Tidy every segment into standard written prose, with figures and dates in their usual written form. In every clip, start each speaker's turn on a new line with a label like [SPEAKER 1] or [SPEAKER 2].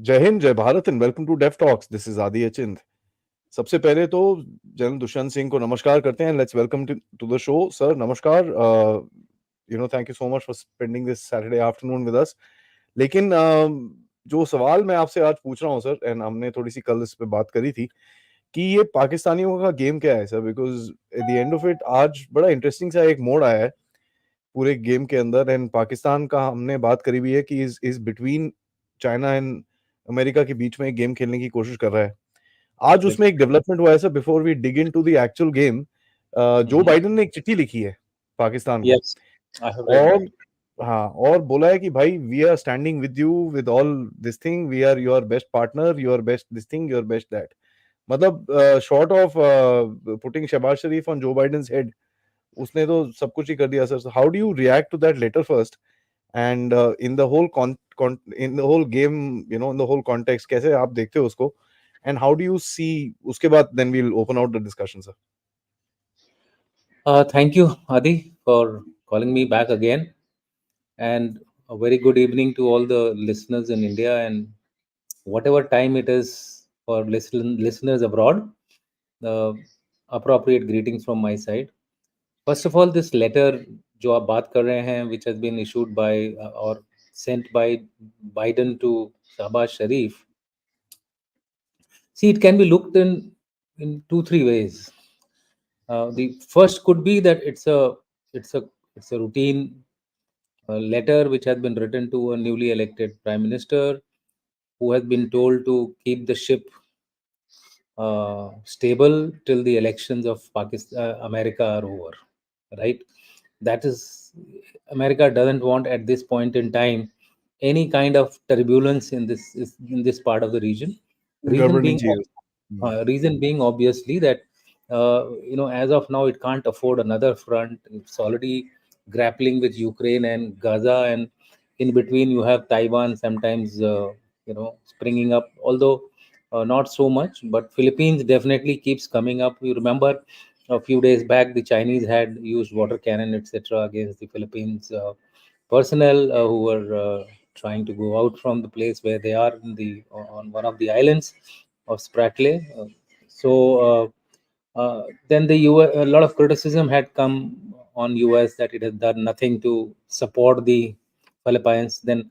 [SPEAKER 1] जय हिंद, जय Bharat and welcome to dev talks. This is Adi Achint. सबसे पहले तो जनरल दुष्यंत सिंह को नमस्कार करते हैं. Let's welcome to the show. Sir नमस्कार. Thank you so much for spending this Saturday afternoon with us. लेकिन जो सवाल मैं आपसे आज पूछ रहा हूँ सर, एंड हमने थोड़ी सी कल इस पे बात करी थी कि ये पाकिस्तानियों का गेम क्या है sir, because at the end of it आज बड़ा इंटरेस्टिंग सा एक मोड़ आया है पूरे गेम के अंदर. एंड पाकिस्तान का हमने बात करी भी है कि is between China and America के बीच में एक गेम खेलने की कोशिश कर रहा है. आज उसमें
[SPEAKER 2] बिल्कुल।
[SPEAKER 1] एक डेवलपमेंट हुआ है sir. Before we dig in to the actual game, जो
[SPEAKER 2] Mhm.
[SPEAKER 1] बाइडेन ने एक चिट्ठी लिखी है पाकिस्तान को.
[SPEAKER 2] Yes, I have read
[SPEAKER 1] और
[SPEAKER 2] that.
[SPEAKER 1] हाँ, और बोला है कि भाई we are standing with you with all this thing. We are your best partner, your best this thing, your best that. मतलब short of putting Shehbaz Sharif on Joe Biden's head, उसने तो सब कुछ ही कर दिया sir. How do you react to that letter first, and in the whole in the whole game, in the whole context, कैसे आप देखते हो उसको, and how do you see? उसके बाद then we will open out the discussion sir.
[SPEAKER 2] Thank you, Adi, for calling me back again. And a very good evening to all the listeners in India and whatever time it is for listeners abroad. Uh, Appropriate greetings from my side. First of all, this letter जो आप बात कर रहे हैं, which has been issued by or sent by Biden to Shahbaz Sharif. See, it can be looked in two, three ways. The first could be that it's a it's a routine letter which has been written to a newly elected prime minister who has been told to keep the ship stable till the elections of Pakistan, America are over, right? That is, America doesn't want at this point in time any kind of turbulence in this part of the region. Reason
[SPEAKER 1] गड़बड़ नहीं
[SPEAKER 2] being,
[SPEAKER 1] चाहिए उसमें.
[SPEAKER 2] reason being obviously that as of now it can't afford another front. It's already grappling with Ukraine and Gaza, and in between you have Taiwan sometimes springing up, although not so much. But Philippines definitely keeps coming up. You remember a few days back the Chinese had used water cannon, etc., against the Philippines personnel who were trying to go out from the place where they are on one of the islands of Spratley. Then the US, a lot of criticism had come on US that it had done nothing to support the Philippines. Then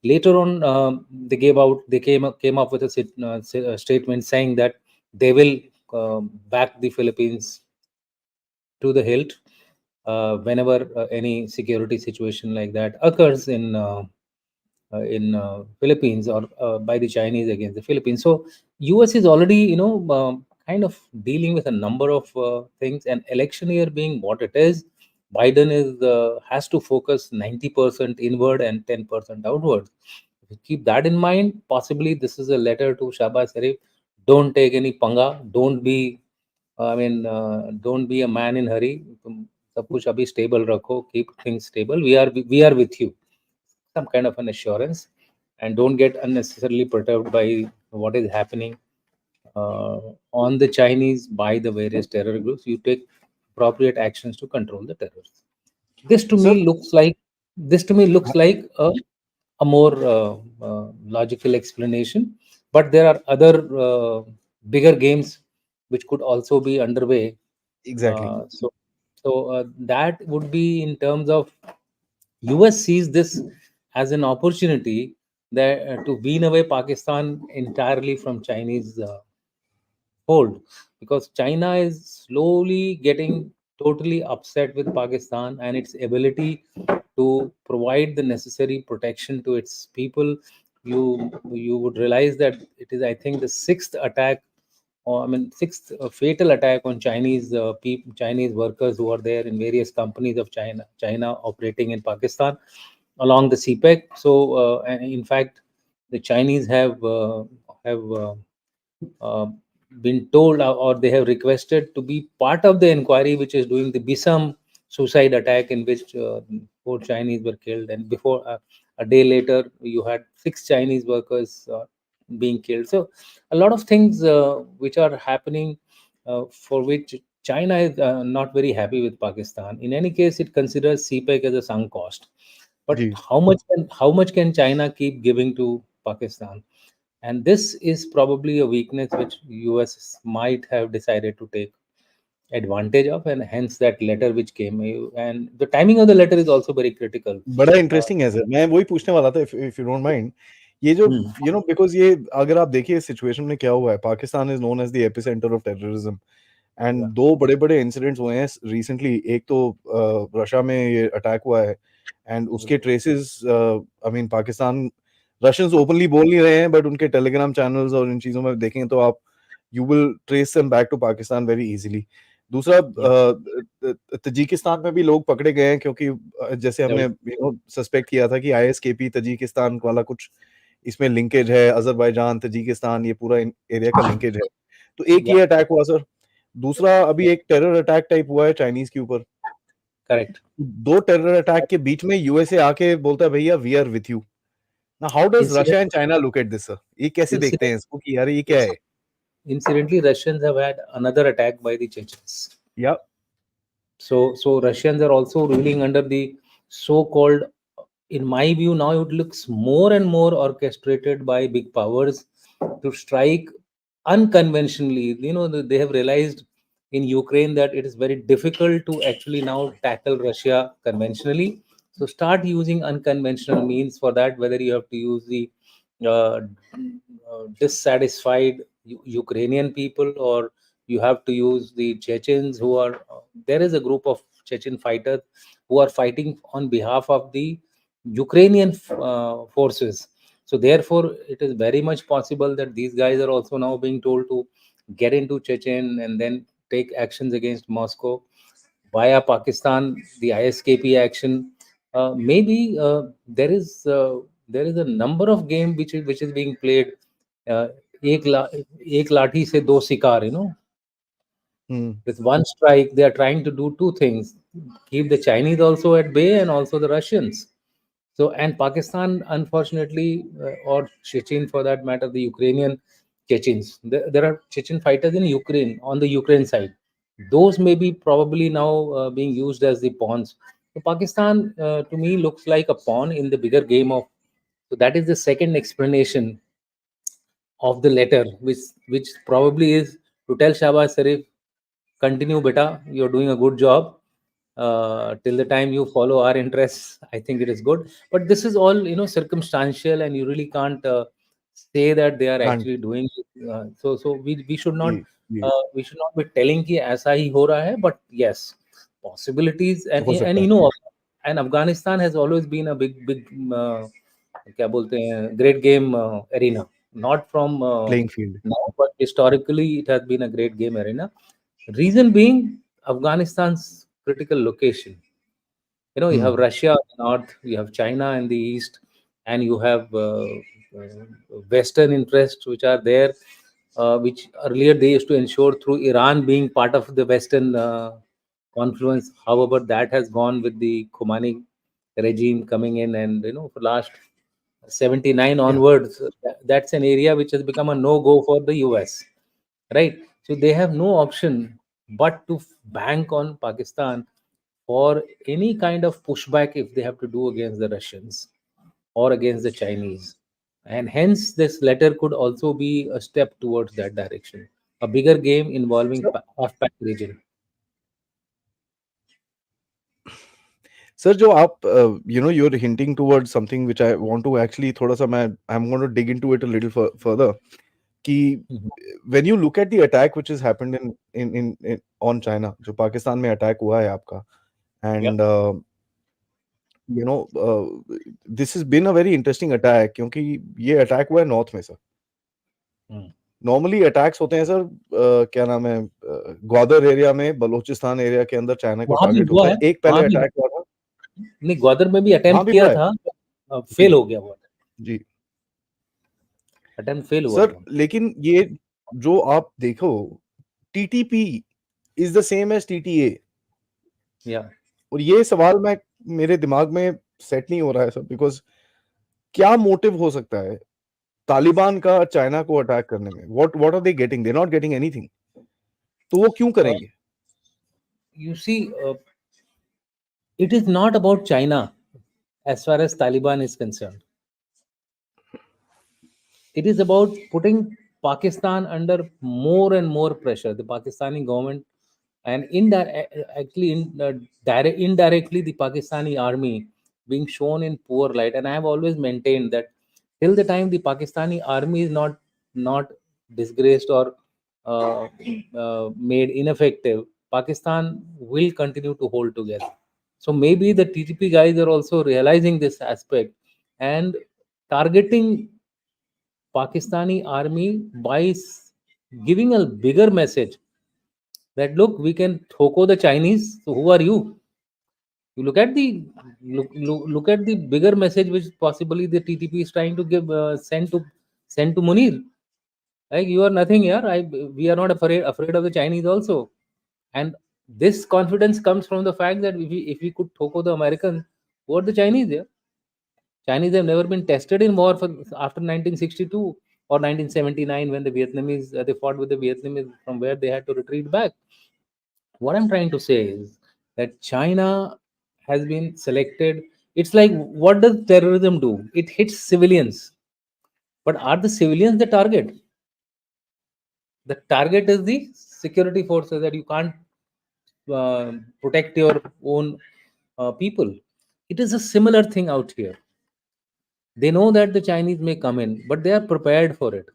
[SPEAKER 2] later on, they came up with a statement saying that they will back the Philippines to the hilt whenever any security situation like that occurs in Philippines or by the Chinese against the Philippines. So US is already kind of dealing with a number of things, and election year being what it is, Biden is has to focus 90% inward and 10% outward. If you keep that in mind, possibly this is a letter to Shahbaz Sharif. Don't take any panga. Don't be a man in hurry. तुम सब कुछ अभी stable रखो. Keep things stable. We are with you. Some kind of an assurance, and don't get unnecessarily perturbed by what is happening uh, on the Chinese by the various terror groups. You take appropriate actions to control the terrorists. This to
[SPEAKER 1] sir
[SPEAKER 2] me looks like this to me looks like a more logical explanation, but there are other bigger games which could also be underway.
[SPEAKER 1] Exactly.
[SPEAKER 2] That would be in terms of US sees this as an opportunity that to wean away Pakistan entirely from Chinese hold, because China is slowly getting totally upset with Pakistan and its ability to provide the necessary protection to its people. You would realize that it is, I think, the sixth attack, or sixth fatal attack on Chinese Chinese workers who are there in various companies of China operating in Pakistan along the CPEC. And in fact, the Chinese have uh, been told, or they have requested to be part of the inquiry which is doing the Bisam suicide attack in which four Chinese were killed, and before a day later you had six Chinese workers being killed. So a lot of things which are happening for which China is not very happy with Pakistan. In any case, it considers CPEC as a sunk cost. But
[SPEAKER 1] जी.
[SPEAKER 2] how much can China keep giving to Pakistan? and this is probably a weakness which US might have decided to take advantage of, and hence that letter which came. And the timing of the letter is also very critical.
[SPEAKER 1] बड़ा
[SPEAKER 2] uh,
[SPEAKER 1] interesting है sir, मैं वही पूछने वाला था, if you don't mind, ये जो
[SPEAKER 2] hmm,
[SPEAKER 1] because ये अगर आप देखिए सिचुएशन में क्या हुआ है, Pakistan is known as the epicentre of terrorism, and
[SPEAKER 2] yeah,
[SPEAKER 1] दो बड़े बड़े इंसिडेंट्स हुए हैं रिसेंटली। एक तो रशिया में ये अटैक हुआ है, एंड उसके traces, I mean Pakistan, Russians openly बोल नहीं रहे हैं, बट उनके टेलीग्राम चैनल्स और इन चीज़ों में देखेंगे तो आप, you will trace them back to Pakistan very easily. दूसरा,
[SPEAKER 2] yeah,
[SPEAKER 1] तजिकिस्तान में भी लोग पकड़े गए हैं, क्योंकि जैसे हमने
[SPEAKER 2] right,
[SPEAKER 1] सस्पेक्ट किया था कि आईएसकेपी तजिकिस्तान वाला कुछ इसमें लिंकेज है, अजरबैजान तजिकिस्तान ये पूरा एरिया का लिंकेज है। तो एक
[SPEAKER 2] yeah,
[SPEAKER 1] ये अटैक हुआ सर। दूसरा, अभी एक टेरर अटैक टाइप हुआ है चाइनीज के ऊपर।
[SPEAKER 2] correct.
[SPEAKER 1] दो टेरर अटैक के बीच में यूएसए आके बोलता है भैया वी आर विथ यू। ना how does
[SPEAKER 2] Incident,
[SPEAKER 1] Russia and China look at this sir? ये कैसे देखते
[SPEAKER 2] incident,
[SPEAKER 1] हैं इसको कि यार ये क्या है?
[SPEAKER 2] incidentally, Russians have had another attack by the Chechens.
[SPEAKER 1] या
[SPEAKER 2] So Russians are also ruling under the so-called, in my view, now it looks more and more orchestrated by big powers to strike unconventionally. They have realized in Ukraine that it is very difficult to actually now tackle Russia conventionally. So start using unconventional means for that, whether you have to use the uh, dissatisfied Ukrainian people, or you have to use the Chechens who are, there is a group of Chechen fighters who are fighting on behalf of the Ukrainian forces. So therefore, it is very much possible that these guys are also now being told to get into Chechen and then take actions against Moscow via Pakistan. The ISKP action, maybe there is a number of game which is being played. Uh, एक ला, एक लाठी से दो शिकार, with one strike they are trying to do two things: keep the Chinese also at bay and also the Russians. So, and Pakistan, unfortunately, or Chechen for that matter, the Ukrainian Chechens, there are Chechen fighters in Ukraine, on the Ukraine side. Those may be probably now being used as the pawns. So Pakistan, to me, looks like a pawn in the bigger game of. So that is the second explanation of the letter, which probably is to tell Shahbaz Sharif, continue, beta. You're doing a good job. Till the time you follow our interests, I think it is good. But this is all circumstantial, and you really can't say that they are
[SPEAKER 1] can't,
[SPEAKER 2] actually doing it. So we should not
[SPEAKER 1] ये
[SPEAKER 2] be telling कि ऐसा ही हो रहा है. But yes, possibilities,
[SPEAKER 1] हो
[SPEAKER 2] and
[SPEAKER 1] सकता है
[SPEAKER 2] and Afghanistan has always been a big क्या बोलते हैं great game arena. Not from
[SPEAKER 1] playing field.
[SPEAKER 2] now, but historically it has been a great game arena. Reason being, Afghanistan's critical location. You have Russia in the north, you have China in the east, and you have Western interests which are there, which earlier they used to ensure through Iran being part of the Western confluence. However, that has gone with the Khomeini regime coming in, and for last 79
[SPEAKER 1] या
[SPEAKER 2] onwards, that's an area which has become a no-go for the US, right? So they have no option but to bank on Pakistan for any kind of pushback if they have to do against the Russians or against the Chinese. And hence, this letter could also be a step towards that direction. A bigger game involving half-pack region.
[SPEAKER 1] Sir, जो आप you are hinting towards something which I want to actually, थोड़ा सा मैं I am going to dig into it a little further, कि
[SPEAKER 2] Mhm.
[SPEAKER 1] When you look at the attack which has happened in on China, जो पाकिस्तान में attack हुआ है आपका,
[SPEAKER 2] Yep.
[SPEAKER 1] And this has been a very interesting attack, क्योंकि ये attack हुआ है नॉर्थ में सर।
[SPEAKER 2] Mm.
[SPEAKER 1] नॉर्मली अटैक्स होते हैं सर, क्या नाम है, ग्वादर एरिया में, बलोचिस्तान एरिया के अंदर चाइना को
[SPEAKER 2] वहां भी
[SPEAKER 1] टारगेट
[SPEAKER 2] हुआ
[SPEAKER 1] होता है।
[SPEAKER 2] है,
[SPEAKER 1] एक पहले
[SPEAKER 2] वहां भी
[SPEAKER 1] अटैक हुआ था,
[SPEAKER 2] नहीं, ग्वादर में भी
[SPEAKER 1] वहां
[SPEAKER 2] अटेम्प्ट
[SPEAKER 1] भी
[SPEAKER 2] किया
[SPEAKER 1] हुआ है।
[SPEAKER 2] था, फेल
[SPEAKER 1] जी
[SPEAKER 2] हो गया वो,
[SPEAKER 1] जी
[SPEAKER 2] अटेम्प्ट फेल हुआ
[SPEAKER 1] सर,
[SPEAKER 2] था।
[SPEAKER 1] लेकिन ये जो आप देखो, TTP is the same as TTA,
[SPEAKER 2] या
[SPEAKER 1] और ये सवाल मैं, मेरे दिमाग में सेट नहीं हो रहा है सर, बिकॉज क्या मोटिव हो सकता है तालिबान का चाइना को अटैक करने में? What are they getting? They not getting anything, तो वो क्यों करेंगे?
[SPEAKER 2] You see, it is not about China as far as Taliban is concerned. It is about putting Pakistan under more and more pressure. The Pakistani government and indirectly the Pakistani army being shown in poor light. And I have always maintained that till the time the Pakistani army is not disgraced or made ineffective, Pakistan will continue to hold together. So maybe the TTP guys are also realizing this aspect and targeting Pakistani army by giving a bigger message that look, we can thoko the Chinese. So who are you? You look at the bigger message which possibly the TTP is trying to give send to Munir. Like you are nothing here. We are not afraid of the Chinese also. And this confidence comes from the fact that if we could thoko the Americans, who are the Chinese here? Chinese have never been tested in war after 1962 or 1979 when the Vietnamese they fought with the Vietnamese from where they had to retreat back. What I'm trying to say is that China has been selected. It's like what does terrorism do? It hits civilians, but are the civilians the target? The target is the security forces that you can't protect your own people. It is a similar thing out here. They know that the Chinese may come in, but they are prepared for it,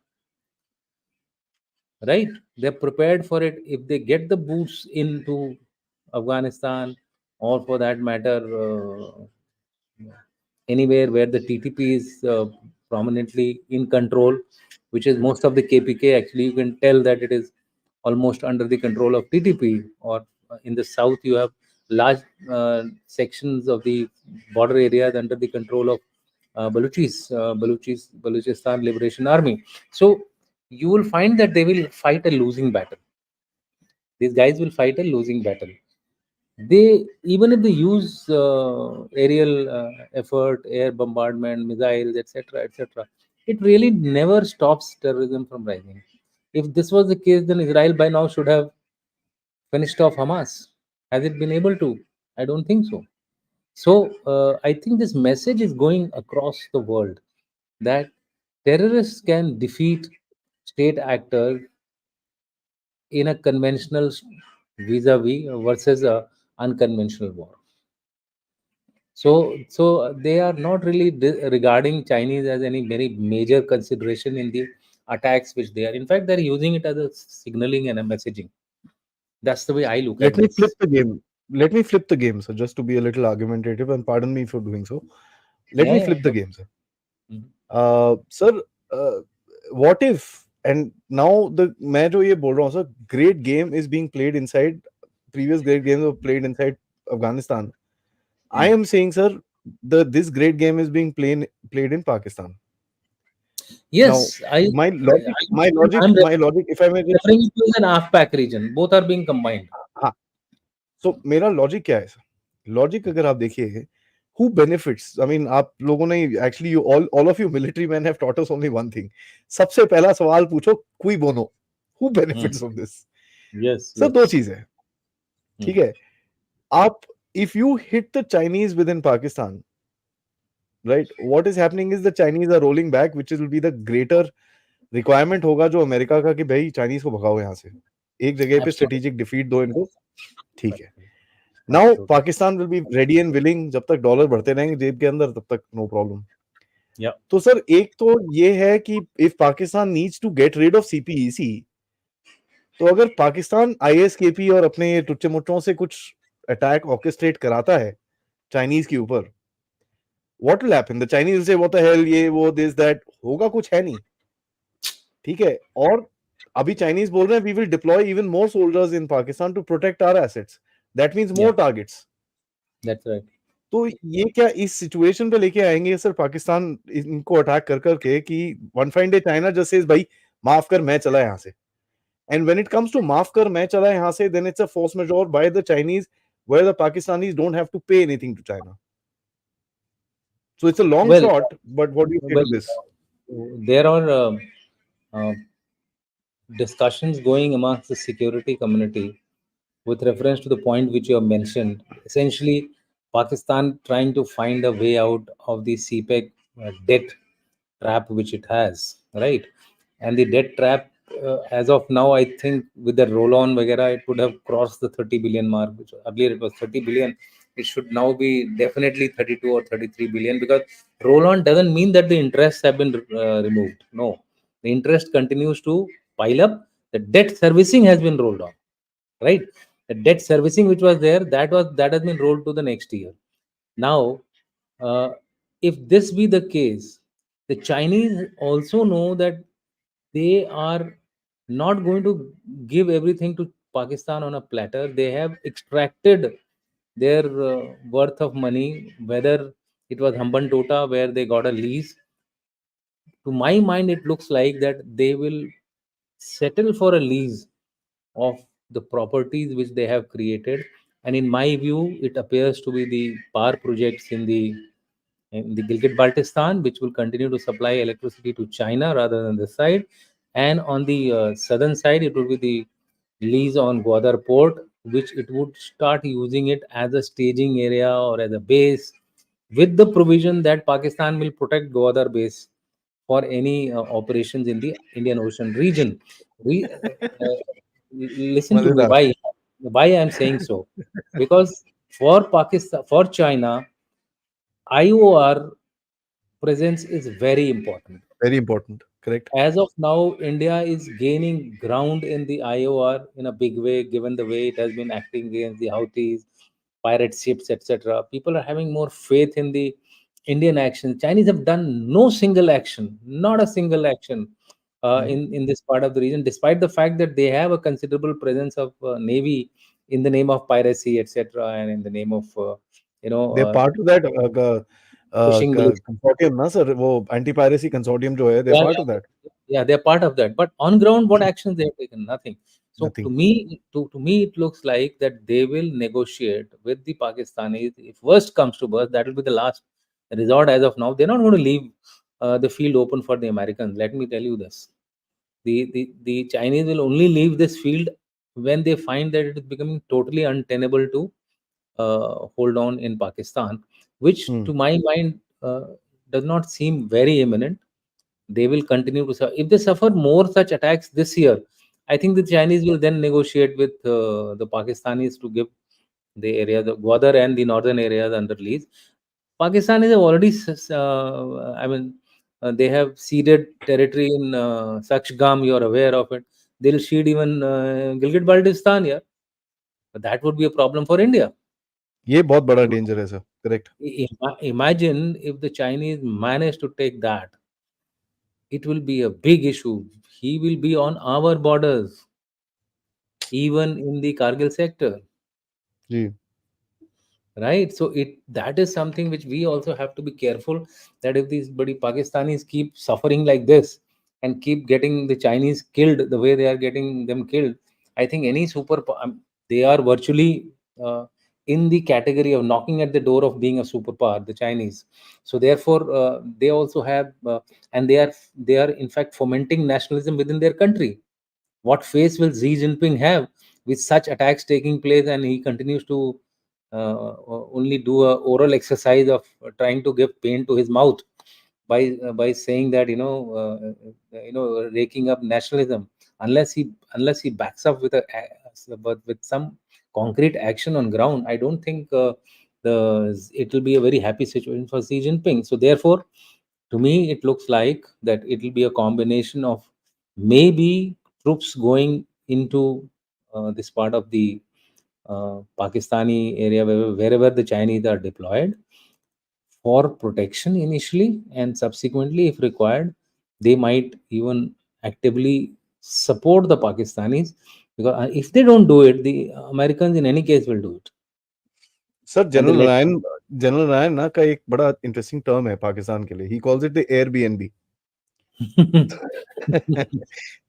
[SPEAKER 2] right? They're prepared for it. If they get the boots into Afghanistan, or for that matter, anywhere where the TTP is prominently in control, which is most of the KPK. Actually, you can tell that it is almost under the control of TTP. Or in the south, you have large sections of the border areas under the control of Balochistan Liberation Army. So you will find that they will fight a losing battle. These guys will fight a losing battle. They even if they use aerial effort, air bombardment, missiles, etc., etc., it really never stops terrorism from rising. If this was the case, then Israel by now should have finished off Hamas. Has it been able to? I don't think so. So I think this message is going across the world that terrorists can defeat state actors in a conventional vis-a-vis versus a unconventional war. So they are not really regarding Chinese as any very major consideration in the attacks which they are. In fact, they're using it as a signaling and a messaging. That's the way I look
[SPEAKER 1] Let
[SPEAKER 2] at
[SPEAKER 1] me flip
[SPEAKER 2] this.
[SPEAKER 1] the game. Let me flip the game, sir, just to be a little argumentative, and pardon me for doing so. Let
[SPEAKER 2] Yeah,
[SPEAKER 1] me
[SPEAKER 2] yeah.
[SPEAKER 1] flip the game, sir.
[SPEAKER 2] Mhm.
[SPEAKER 1] Sir, what if, and now the मैं जो ये बोल रहा हूँ sir, great game is being played inside, previous great games were played inside Afghanistan. I am saying, sir, this great game is being played in Pakistan. Now,
[SPEAKER 2] Yes,
[SPEAKER 1] my logic, if I may just,
[SPEAKER 2] referring to as an AFPAC region. Both are being combined.
[SPEAKER 1] हाँ, so मेरा logic क्या है sir? Logic अगर आप देखिए, who benefits? I mean, आप लोगों ने actually you all of you military men have taught us only one thing. सबसे पहला सवाल पूछो, cui bono? Who benefits
[SPEAKER 2] Mhm.
[SPEAKER 1] from this?
[SPEAKER 2] Yes,
[SPEAKER 1] sir
[SPEAKER 2] yes.
[SPEAKER 1] दो चीज है, ठीक
[SPEAKER 2] Mhm.
[SPEAKER 1] है? आप if you hit the Chinese within Pakistan, right? What is happening is the Chinese are rolling back, which will be the greater requirement होगा जो America का कि भाई चाइनीज को भगाओ यहाँ से, एक जगह पे
[SPEAKER 2] Absolutely.
[SPEAKER 1] स्ट्रेटेजिक डिफीट दो इनको, ठीक है? Now
[SPEAKER 2] Absolutely.
[SPEAKER 1] Pakistan will be ready and willing, जब तक डॉलर बढ़ते रहेंगे जेब के अंदर तब तक नो प्रॉब्लम.
[SPEAKER 2] Yeah.
[SPEAKER 1] तो सर एक तो ये है कि if Pakistan needs to get rid of CPEC, तो अगर पाकिस्तान आईएसकेपी और अपने ये टुच्चे मुट्टों से कुछ अटैक ऑर्केस्ट्रेट कराता है चाइनीज के ऊपर, what will happen? The Chinese will say what the hell, ये वो दिस दैट, होगा कुछ है नहीं, ठीक है? और अभी चाइनीज बोल रहे हैं we will deploy even more soldiers in Pakistan to protect our assets, that means
[SPEAKER 2] Yeah.
[SPEAKER 1] More targets.
[SPEAKER 2] That's right.
[SPEAKER 1] तो ये क्या इस सिचुएशन पे लेके आएंगे सर पाकिस्तान इनको अटैक कर करके कि one fine day China just says भाई माफ कर मैं चला यहाँ से, and when it comes to माफ कर मैं चला यहाँ से, then it's a force majeure by the Chinese where the Pakistanis don't have to pay anything to China. So it's a long
[SPEAKER 2] Well,
[SPEAKER 1] shot, but what do you say
[SPEAKER 2] well,
[SPEAKER 1] to this?
[SPEAKER 2] there are uh, discussions going amongst the security community with reference to the point which you have mentioned. Essentially, Pakistan trying to find a way out of the CPEC debt trap which it has. right? And the debt trap, as of now, I think with the roll on vagera, it would have crossed the 30 billion mark, which earlier it was 30 billion. It should now be definitely 32 or 33 billion, because roll on doesn't mean that the interests have been removed. No, the interest continues to pile up. The debt servicing has been rolled on, right? The debt servicing which was there, that has been rolled to the next year. Now, uh, if this be the case, the Chinese also know that they are not going to give everything to Pakistan on a platter. They have extracted their worth of money, whether it was Hambantota where they got a lease. To my mind, it looks like that they will settle for a lease of the properties which they have created. And in my view, it appears to be the power projects in the Gilgit Baltistan, which will continue to supply electricity to China rather than this side. And on the southern side, it will be the lease on Gwadar port, which it would start using it as a staging area or as a base, with the provision that Pakistan will protect Gwadar base for any operations in the Indian Ocean region. Listen to me,
[SPEAKER 1] मजेदार.
[SPEAKER 2] why I am saying so, because for Pakistan, for China, IOR presence is very important.
[SPEAKER 1] Very important. Correct.
[SPEAKER 2] As of now, India is gaining ground in the IOR in a big way, given the way it has been acting against the Houthis, pirate ships, etc. People are having more faith in the Indian action. Chinese have done no single action, not a single action
[SPEAKER 1] Mhm.
[SPEAKER 2] in this part of the region, despite the fact that they have a considerable presence of navy in the name of piracy, etc., and in the name of you know
[SPEAKER 1] They're part of that
[SPEAKER 2] pushing military.
[SPEAKER 1] consortium, ना sir? वो anti piracy consortium जो है, they're
[SPEAKER 2] Yeah,
[SPEAKER 1] part
[SPEAKER 2] yeah,
[SPEAKER 1] of that.
[SPEAKER 2] they're part of that. But on ground, what actions they have taken? Nothing. So
[SPEAKER 1] Nothing.
[SPEAKER 2] to me, it looks like that they will negotiate with the Pakistanis. If worst comes to worst, that will be the last resort. As of now, they're not going to leave the field open for the Americans. Let me tell you this: the Chinese will only leave this field when they find that it is becoming totally untenable to hold on in Pakistan, which
[SPEAKER 1] Hmm.
[SPEAKER 2] to my mind does not seem very imminent. They will continue to suffer. If they suffer more such attacks this year, I think the Chinese will then negotiate with the Pakistanis to give the area, the Gwadar and the northern areas under lease. Pakistanis have already, they have ceded territory in Sakshgam. You are aware of it. They'll cede even Gilgit Baltistan here, but that would be a problem for India.
[SPEAKER 1] ये बहुत बड़ा danger है sir. Correct.
[SPEAKER 2] Imagine if the Chinese manage to take that, it will be a big issue. He will be on our borders, even in the Kargil sector,
[SPEAKER 1] जी.
[SPEAKER 2] right? So it that is something which we also have to be careful, that if these bloody Pakistanis keep suffering like this and keep getting the Chinese killed the way they are getting them killed, I think any they are virtually in the category of knocking at the door of being a superpower, the Chinese. So therefore, they also have, and they are in fact fomenting nationalism within their country. What face will Xi Jinping have with such attacks taking place, and he continues to only do a oral exercise of trying to give pain to his mouth by saying that, raking up nationalism, unless he backs up with with some concrete action on ground. I don't think the it will be a very happy situation for Xi Jinping. So therefore, to me, it looks like that it will be a combination of maybe troops going into this part of the Pakistani area, wherever the Chinese are deployed for protection initially, and subsequently, if required, they might even actively support the Pakistanis, because if they don't do it, the Americans in any case will do it,
[SPEAKER 1] sir
[SPEAKER 2] and they let.
[SPEAKER 1] General Ryan ना का एक बड़ा interesting term है पाकिस्तान के लिए. He calls it the Airbnb.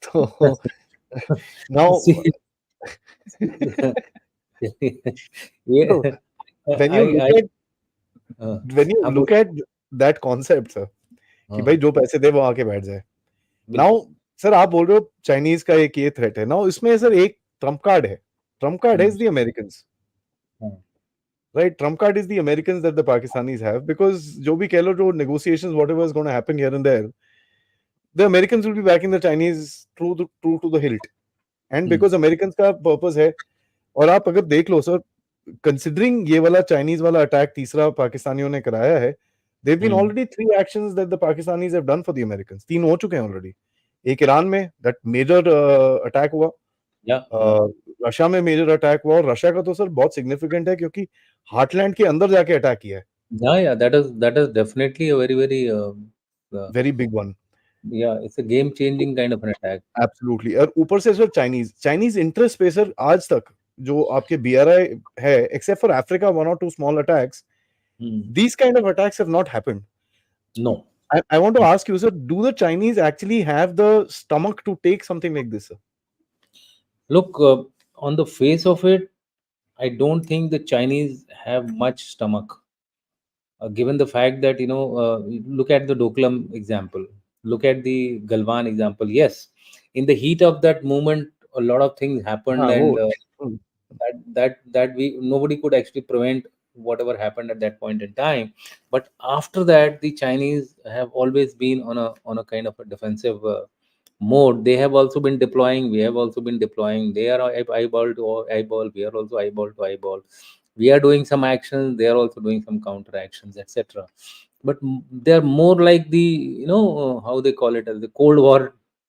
[SPEAKER 1] तो now
[SPEAKER 2] See, yeah,
[SPEAKER 1] when you
[SPEAKER 2] I,
[SPEAKER 1] look at
[SPEAKER 2] uh,
[SPEAKER 1] when you
[SPEAKER 2] हाँ,
[SPEAKER 1] look at that concept sir, कि
[SPEAKER 2] हाँ,
[SPEAKER 1] भाई जो पैसे दे वो आके बैठ जाए. नाउ
[SPEAKER 2] बिल्कुल.
[SPEAKER 1] सर आप बोल रहे हो चाइनीज का एक ये थ्रेट है. नाउ इसमें सर एक ट्रम्प कार्ड है. ट्रम्प कार्ड है
[SPEAKER 2] हाँ,
[SPEAKER 1] इज द अमेरिकन्स.
[SPEAKER 2] हाँ,
[SPEAKER 1] Right, trump card is the Americans that the Pakistanis have, because जो भी कह लो, जो negotiations whatever is going to happen here and there, the Americans will be backing the Chinese true to the hilt. And
[SPEAKER 2] Hmm.
[SPEAKER 1] because Americans का purpose है, और आप अगर देख लो सर, कंसिडरिंग ये वाला चाइनीज वाला अटैक तीसरा पाकिस्तानियों ने कराया है, they've been
[SPEAKER 2] Hmm.
[SPEAKER 1] Already 3 actions that the Pakistanis have done for the American, 3 हो चुके हैं ऑलरेडी। एक ईरान में दैट मेजर अटैक हुआ,
[SPEAKER 2] Yeah, yeah,
[SPEAKER 1] अ, रशिया में मेजर अटैक हुआ, और रशिया का तो सर बहुत सिग्निफिकेंट है क्योंकि हार्टलैंड के अंदर जाके अटैक किया है,
[SPEAKER 2] yeah, yeah. That is definitely a very, very uh,
[SPEAKER 1] very big one.
[SPEAKER 2] yeah. It's a game-changing kind of an attack.
[SPEAKER 1] Absolutely. और ऊपर से सर चाइनीज चाइनीज इंटरेस्ट पे सर आज तक जो आपके बीआरआई है, except for Africa 1 or 2 small attacks,
[SPEAKER 2] Hmm.
[SPEAKER 1] these kind of attacks have not happened.
[SPEAKER 2] No.
[SPEAKER 1] I want to ask you, sir, do the Chinese actually have the stomach to take something like this, sir?
[SPEAKER 2] Look, on the face of it, I don't think the Chinese have much stomach. Given the fact that look at the Doklam example, look at the Galwan example. Yes, in the heat of that moment, a lot of things happened,
[SPEAKER 1] हाँ वो
[SPEAKER 2] and
[SPEAKER 1] hmm,
[SPEAKER 2] that we nobody could actually prevent whatever happened at that point in time. But after that, the Chinese have always been on a kind of a defensive mode. They have also been deploying, we have also been deploying. They are eyeball to eyeball, we are also eyeball to eyeball. We are doing some actions, they are also doing some counter actions, etc. But they're more like the, how they call it, as the Cold War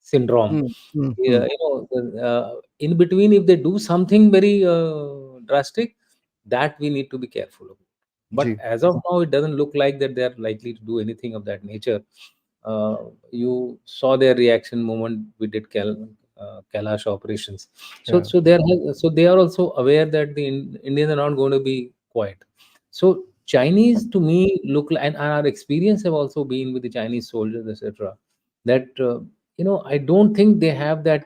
[SPEAKER 2] syndrome. Yeah, in between, if they do something very drastic, that we need to be careful of. But
[SPEAKER 1] ji
[SPEAKER 2] as of now, it doesn't look like that they are likely to do anything of that nature. You saw their reaction moment we did Kailash operations. So,
[SPEAKER 1] yeah,
[SPEAKER 2] so so they are also aware that the Indians are not going to be quiet. So Chinese to me look like, and our experience have also been with the Chinese soldiers, etc. That I don't think they have that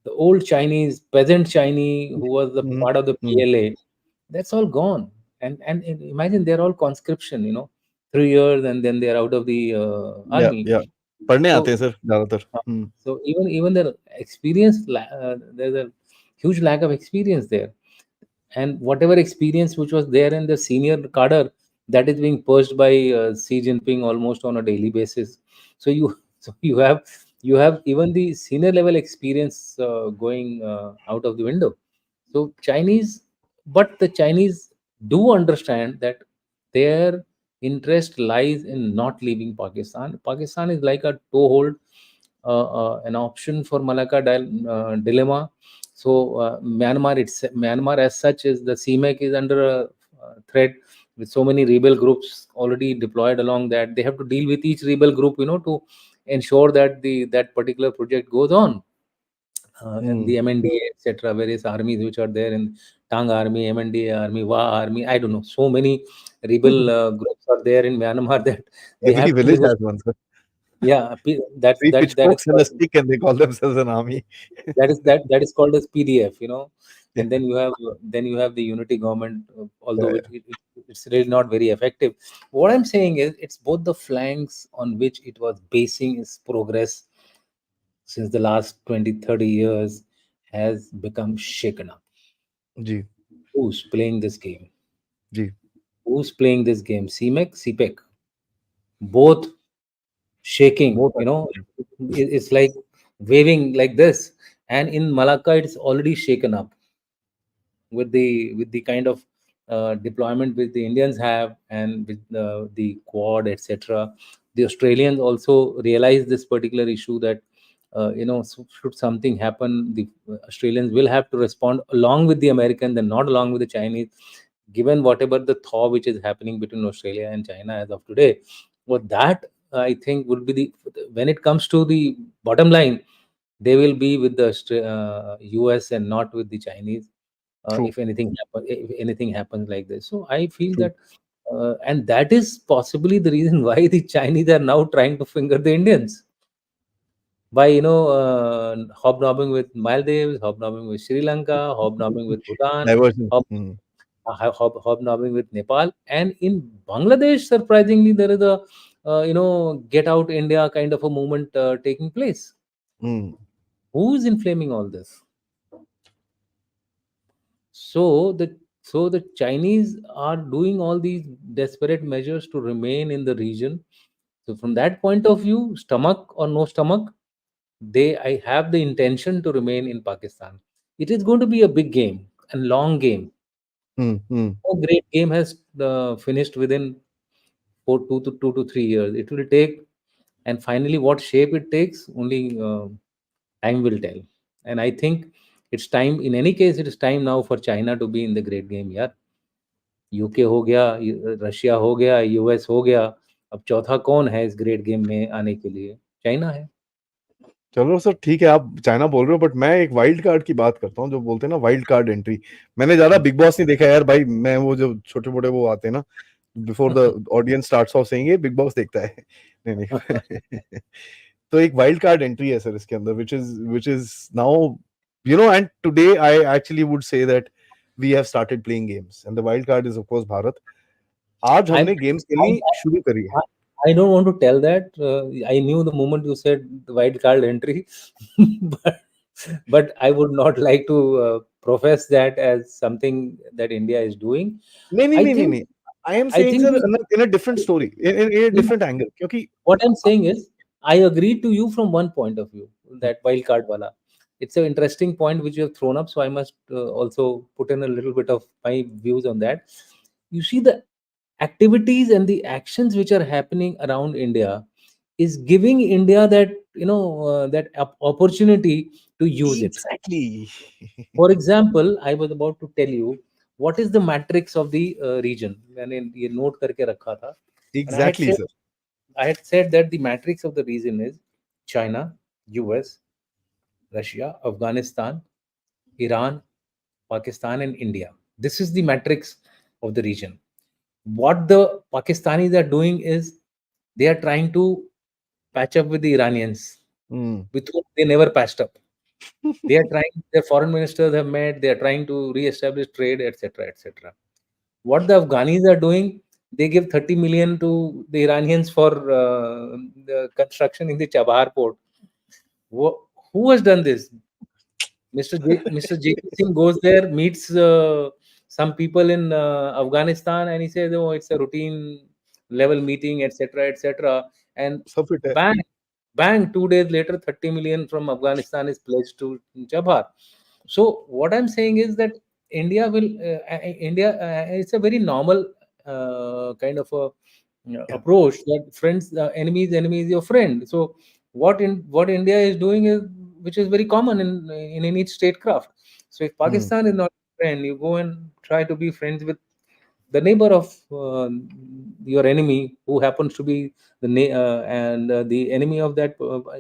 [SPEAKER 2] the old Chinese peasant Chinese who was the
[SPEAKER 1] mm,
[SPEAKER 2] part of the
[SPEAKER 1] mm,
[SPEAKER 2] PLA. That's all gone. And imagine they're all conscription. 3 years and then they're out of the army.
[SPEAKER 1] yeah, पढ़ने आते हैं
[SPEAKER 2] So
[SPEAKER 1] sir ज्यादातर।
[SPEAKER 2] uh, so even their experience, there's a huge lack of experience there, and whatever experience which was there in the senior cadre, that is being purged by Xi Jinping almost on a daily basis. So you so you have even the senior level experience going out of the window. So Chinese, but the Chinese do understand that their interest lies in not leaving Pakistan. Pakistan is like a toehold, an option for Malacca dilemma. So Myanmar as such is the CMEC is under a threat with so many rebel groups already deployed along that. They have to deal with each rebel group, to ensure that that particular project goes on. And the MNDA, etc., various armies which are there in Tang Army, MNDA Army, WA Army, I don't know. So many rebel groups are there in Myanmar that they
[SPEAKER 1] Every
[SPEAKER 2] have to
[SPEAKER 1] village
[SPEAKER 2] negotiate.
[SPEAKER 1] has one, sir.
[SPEAKER 2] Yeah, that
[SPEAKER 1] Three
[SPEAKER 2] that that is
[SPEAKER 1] pitchforks and a
[SPEAKER 2] called
[SPEAKER 1] stick, and they call themselves an army.
[SPEAKER 2] that is called as PDF,
[SPEAKER 1] Yeah,
[SPEAKER 2] and then you have the unity government,
[SPEAKER 1] yeah,
[SPEAKER 2] although
[SPEAKER 1] yeah.
[SPEAKER 2] it's really not very effective. What I'm saying is, it's both the flanks on which it was basing its progress since the last 20-30 years has become shaken up.
[SPEAKER 1] जी
[SPEAKER 2] Who's playing this game?
[SPEAKER 1] जी
[SPEAKER 2] Who's playing this game? CMEC, CPEC, both shaking.
[SPEAKER 1] बहुत अच्छा।
[SPEAKER 2] It's like waving like this, and in Malacca, it's already shaken up with the kind of deployment which the Indians have, and with the Quad, etc. The Australians also realize this particular issue that should something happen, the Australians will have to respond along with the Americans and not along with the Chinese, given whatever the thaw which is happening between Australia and China as of today. Well, that I think would be when it comes to the bottom line, they will be with the US and not with the Chinese,
[SPEAKER 1] True,
[SPEAKER 2] if anything happens like this. So I feel
[SPEAKER 1] true.
[SPEAKER 2] that, and that is possibly the reason why the Chinese are now trying to finger the Indians by hobnobbing with Maldives, hobnobbing with Sri Lanka, hobnobbing with Bhutan,
[SPEAKER 1] Diversion.
[SPEAKER 2] hobnobbing with Nepal, and in Bangladesh, surprisingly, there is a get out India kind of a movement taking place.
[SPEAKER 1] Mm.
[SPEAKER 2] Who is inflaming all this? So the Chinese are doing all these desperate measures to remain in the region, So from that point of view, stomach or no stomach, they I have the intention to remain in Pakistan. It is going to be a big game and long game.
[SPEAKER 1] Hmm.
[SPEAKER 2] No great game has finished within 2 to 3 years. It will take, and finally, what shape it takes, only time will tell. And I think it's time. In any case, it is time now for China to be in the great game. Yeah, UK हो गया, Russia हो गया, US हो गया, अब चौथा कौन है इस ग्रेट गेम में आने के लिए? चाइना है।
[SPEAKER 1] चलो सर, ठीक है, आप चाइना बोल रहे हो, बट मैं एक वाइल्ड कार्ड की बात करता हूँ, जो बोलते हैं ना वाइल्ड कार्ड एंट्री। मैंने ज्यादा बिग बॉस नहीं देखा यार भाई, मैं वो जो छोटे मोटे वो आते हैं ना, before the audience starts of saying ये बिग बॉस देखता है। नहीं नहीं। तो एक वाइल्ड कार्ड एंट्री है सर इसके अंदर, which is now, and today I actually would say that we have started playing games and the wild card is of course Bharat. आज
[SPEAKER 2] I,
[SPEAKER 1] हमने गेम्स खेलनी शुरू करी है।
[SPEAKER 2] I, I don't want to tell that. I knew the moment you said the white card entry, but I would not like to profess that as something that India is doing.
[SPEAKER 1] नहीं नहीं
[SPEAKER 2] I
[SPEAKER 1] नहीं नहीं
[SPEAKER 2] think
[SPEAKER 1] नहीं, I am
[SPEAKER 2] I
[SPEAKER 1] saying
[SPEAKER 2] think
[SPEAKER 1] sir in a different story, in a different angle, क्योंकि
[SPEAKER 2] what I'm saying is, I agree to you from one point of view, that wild card wala. It's an interesting point which you have thrown up, so I must also put in a little bit of my views on that. You see, the activities and the actions which are happening around India is giving India that opportunity to use it.
[SPEAKER 1] exactly।
[SPEAKER 2] For example, I was about to tell you what is the matrix of the region. मैंने ये note करके रखा था, and
[SPEAKER 1] exactly sir.
[SPEAKER 2] I had said that the matrix of the region is China, US, Russia, Afghanistan, Iran, Pakistan, and India. This is the matrix of the region. What the Pakistanis are doing is they are trying to patch up with the Iranians,
[SPEAKER 1] hmm.
[SPEAKER 2] with whom they never patched up. They are trying, their foreign ministers have met, they are trying to re-establish trade, etc., etc. What the Afghanis are doing, they give 30 million to the Iranians for the construction in the Chabahar port. Who has done this? Mr. J.P. Singh goes there, meets some people in Afghanistan, and he says, "Oh, it's a routine level meeting, etc., etc." And
[SPEAKER 1] सब fit है।
[SPEAKER 2] bang, bang, 2 days later, 30 million from Afghanistan is pledged to Jabhar. So what I'm saying is that India, it's a very normal kind of a
[SPEAKER 1] Yeah.
[SPEAKER 2] approach, that friends, enemy is your friend. So what India is doing is, which is very common in any statecraft. So if
[SPEAKER 1] hmm.
[SPEAKER 2] Pakistan is not a friend, you go and try to be friends with the neighbor of your enemy, who happens to be the enemy of that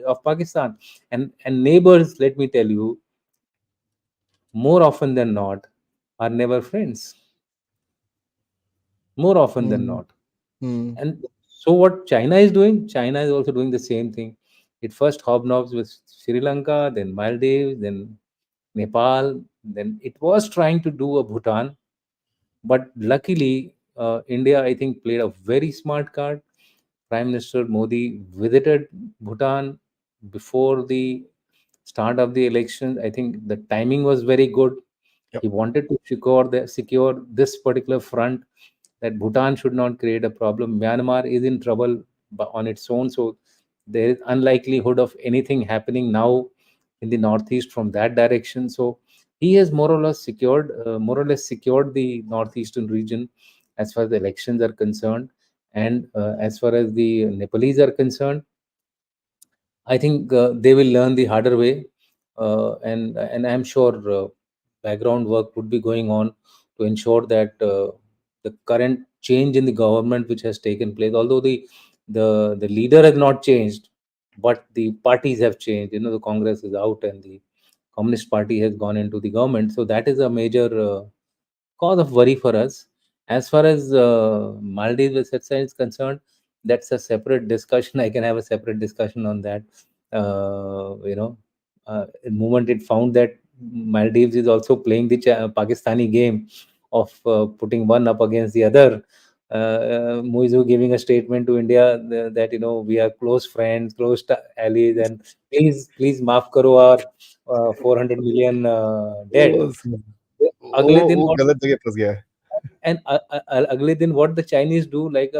[SPEAKER 2] of Pakistan. And neighbors, let me tell you, more often than not, are never friends. More often than
[SPEAKER 1] hmm.
[SPEAKER 2] not.
[SPEAKER 1] Hmm.
[SPEAKER 2] And so what China is doing, China is also doing the same thing. It first hobnobs with Sri Lanka, then Maldives, then Nepal, then it was trying to do a Bhutan. But luckily, India, I think, played a very smart card. Prime Minister Modi visited Bhutan before the start of the election. I think the timing was very good.
[SPEAKER 1] Yep.
[SPEAKER 2] He wanted to secure this particular front, that Bhutan should not create a problem. Myanmar is in trouble on its own, so there is unlikelihood of anything happening now in the northeast from that direction. So he has more or less secured the northeastern region as far as the elections are concerned, and as far as the Nepalese are concerned, I think they will learn the harder way, and I'm sure background work would be going on to ensure that the current change in the government which has taken place, although the leader has not changed, but the parties have changed. The Congress is out and the Communist Party has gone into the government, so that is a major cause of worry for us. As far as Maldives exercise is concerned, that's a separate discussion. I can have a separate discussion on that. The moment it found that Maldives is also playing the Pakistani game of putting one up against the other, Muizu giving a statement to India that we are close friends, close allies, and please maaf karo our 400 million debt.
[SPEAKER 1] वो
[SPEAKER 2] अगले दिन
[SPEAKER 1] वो
[SPEAKER 2] what
[SPEAKER 1] गलत जगह फंस गया है।
[SPEAKER 2] and अगले दिन what the Chinese do, like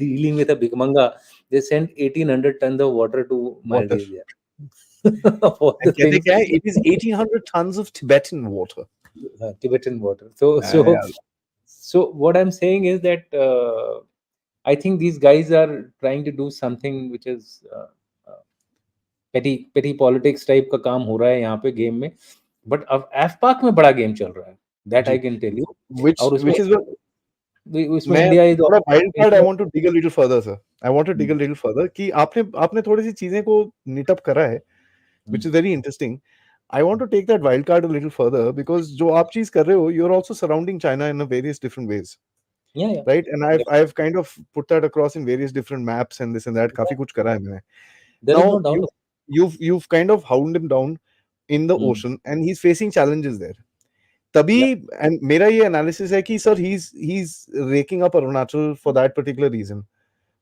[SPEAKER 2] dealing with a bigmanga, they sent 1800 tons of water to
[SPEAKER 1] water.
[SPEAKER 2] Maldives. Yeah. Of all the
[SPEAKER 1] And कहते
[SPEAKER 2] things,
[SPEAKER 1] क्या है? It is 1800 tons of Tibetan water.
[SPEAKER 2] Tibetan water. So
[SPEAKER 1] Yeah.
[SPEAKER 2] what I'm saying is that I think these guys are trying to do something which is uh, petty politics type का काम हो रहा है यहाँ पे game में, but अब एफपाक में बड़ा गेम चल रहा है, दैट आई
[SPEAKER 1] जी.
[SPEAKER 2] Can tell you. और उसमें
[SPEAKER 1] Which is what
[SPEAKER 2] उसमें
[SPEAKER 1] मैं
[SPEAKER 2] इंडिया इज
[SPEAKER 1] थोड़ा wild card I want to dig a little further sir. I want to dig a little further कि आपने थोड़ी सी चीजें को नीट अप करा है, which is very interesting. I want to take that wild card a little further because जो आप चीज कर रहे हो, you're also surrounding China in a various different ways,
[SPEAKER 2] या
[SPEAKER 1] right? And I've kind of put that across in various different maps and this and that. काफी कुछ करा है मैंने.
[SPEAKER 2] There
[SPEAKER 1] Now
[SPEAKER 2] is no doubt.
[SPEAKER 1] you've kind of hound him down in the ocean and he's facing challenges there. तभी and मेरा ये analysis है कि sir he's raking up Arunachal for that particular reason.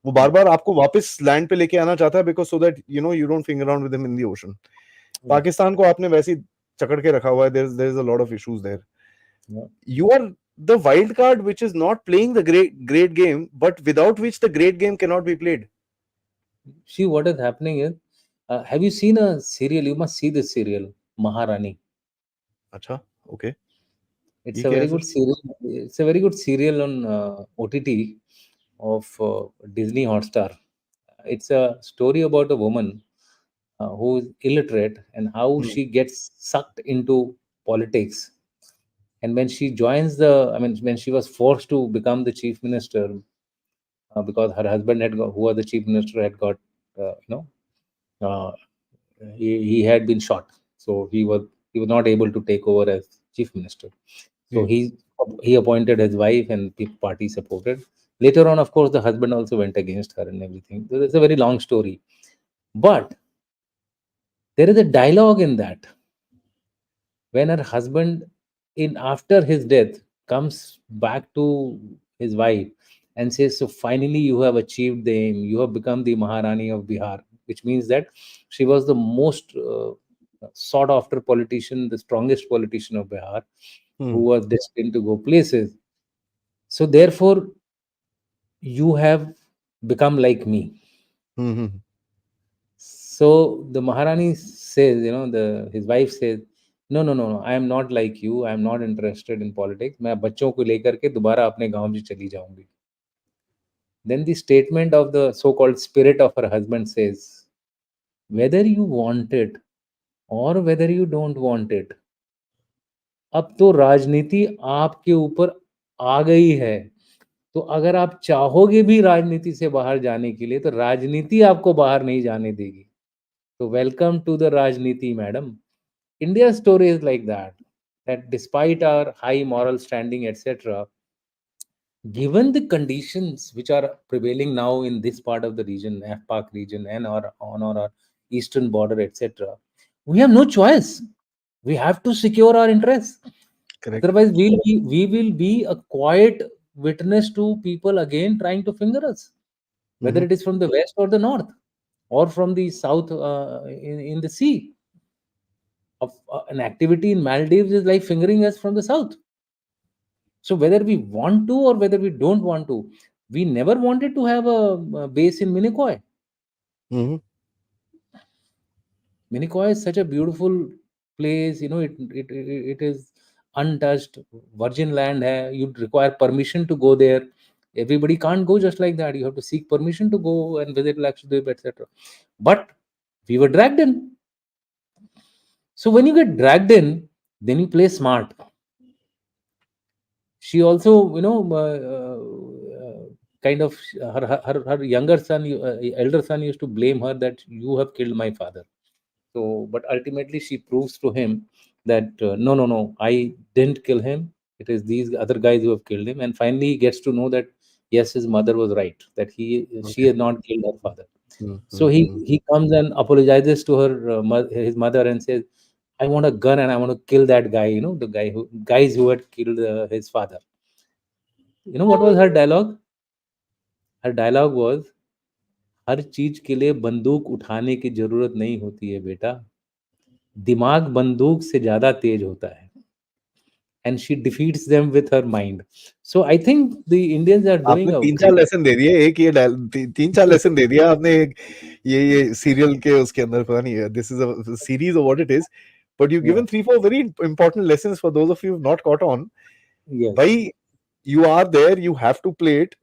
[SPEAKER 1] वो बार बार आपको वापस लैंड पे लेके आना चाहता है because so that you don't finger around with him in the ocean. Pakistan को आपने वैसे ही चकड़ के रखा हुआ है. There's a lot of issues there. You are the wild card which is not playing the great game, but without which the great game cannot be played.
[SPEAKER 2] See, what is happening is, have you seen a serial? You must see this serial, Maharani.
[SPEAKER 1] अच्छा, okay.
[SPEAKER 2] It's
[SPEAKER 1] ये
[SPEAKER 2] a
[SPEAKER 1] क्या है
[SPEAKER 2] very
[SPEAKER 1] sir?
[SPEAKER 2] good serial. It's a very good serial on OTT of Disney Hotstar. It's a story about a woman who is illiterate and how she gets sucked into politics. And when she joins when she was forced to become the chief minister, because her husband who was the chief minister, had got, you know, uh, he had been shot, so he was not able to take over as chief minister. So
[SPEAKER 1] जी.
[SPEAKER 2] he appointed his wife, and the party supported. Later on, of course, the husband also went against her and everything. So it's a very long story, but there is a dialogue in that when her husband, in after his death, comes back to his wife and says, so finally you have achieved the aim, you have become the Maharani of Bihar, which means that she was the most sought after politician, the strongest politician of Bihar, who was destined to go places. So therefore you have become like me. So the Maharani says, the his wife says, no, no, no, no, I am not like you. I am not interested in politics. मैं बच्चों को लेकर के दोबारा अपने गांव में चली जाऊंगी. Then the statement of the so-called spirit of her husband says, whether you want it or whether you don't want it, अब तो राजनीति आपके ऊपर आ गई है. तो अगर आप चाहोगे भी राजनीति से बाहर जाने के लिए, तो राजनीति आपको बाहर नहीं जाने देगी. So welcome to the Rajniti, madam. India's story is like that. That despite our high moral standing, etc., given the conditions which are prevailing now in this part of the region, AFPAC region, and our eastern border, etc., we have no choice. We have to secure our interests.
[SPEAKER 1] Correct.
[SPEAKER 2] Otherwise, we will be a quiet witness to people again trying to finger us, whether it is from the west or the north, or from the south in the sea. Of an activity in Maldives is like fingering us from the south. So whether we want to or whether we don't want to, we never wanted to have a base in Minicoy. Minicoy is such a beautiful place. It is untouched, virgin land. Hai. You'd require permission to go there. Everybody can't go just like that. You have to seek permission to go and visit Lakshadweep, etc. But we were dragged in. So when you get dragged in, then you play smart. She also, kind of her younger son, elder son used to blame her that you have killed my father. So, but ultimately she proves to him that no, no, no, I didn't kill him. It is these other guys who have killed him. And finally, he gets to know that yes, his mother was right, that she
[SPEAKER 1] Okay.
[SPEAKER 2] has not killed her father. So he comes and apologizes to his mother, and says, I want a gun and I want to kill that guy. The guys who had killed his father. You know what was her dialogue? Her dialogue was, हर चीज के लिए बंदूक उठाने की जरूरत नहीं होती है बेटा, दिमाग बंदूक से ज्यादा तेज होता है. and she defeats them with her mind. So I think the Indians are
[SPEAKER 1] आपने
[SPEAKER 2] doing a
[SPEAKER 1] तीन चार
[SPEAKER 2] great.
[SPEAKER 1] लेसन दे दिए, एक ये तीन चार लेसन दे दिया आपने, एक ये सीरियल के उसके अंदर, पता नहीं दिस इज अ सीरीज और what it is, but you
[SPEAKER 2] Yeah.
[SPEAKER 1] Given 3 4 very important lessons for those of you not caught on.
[SPEAKER 2] Yes.
[SPEAKER 1] भाई, you are there, you have to play it.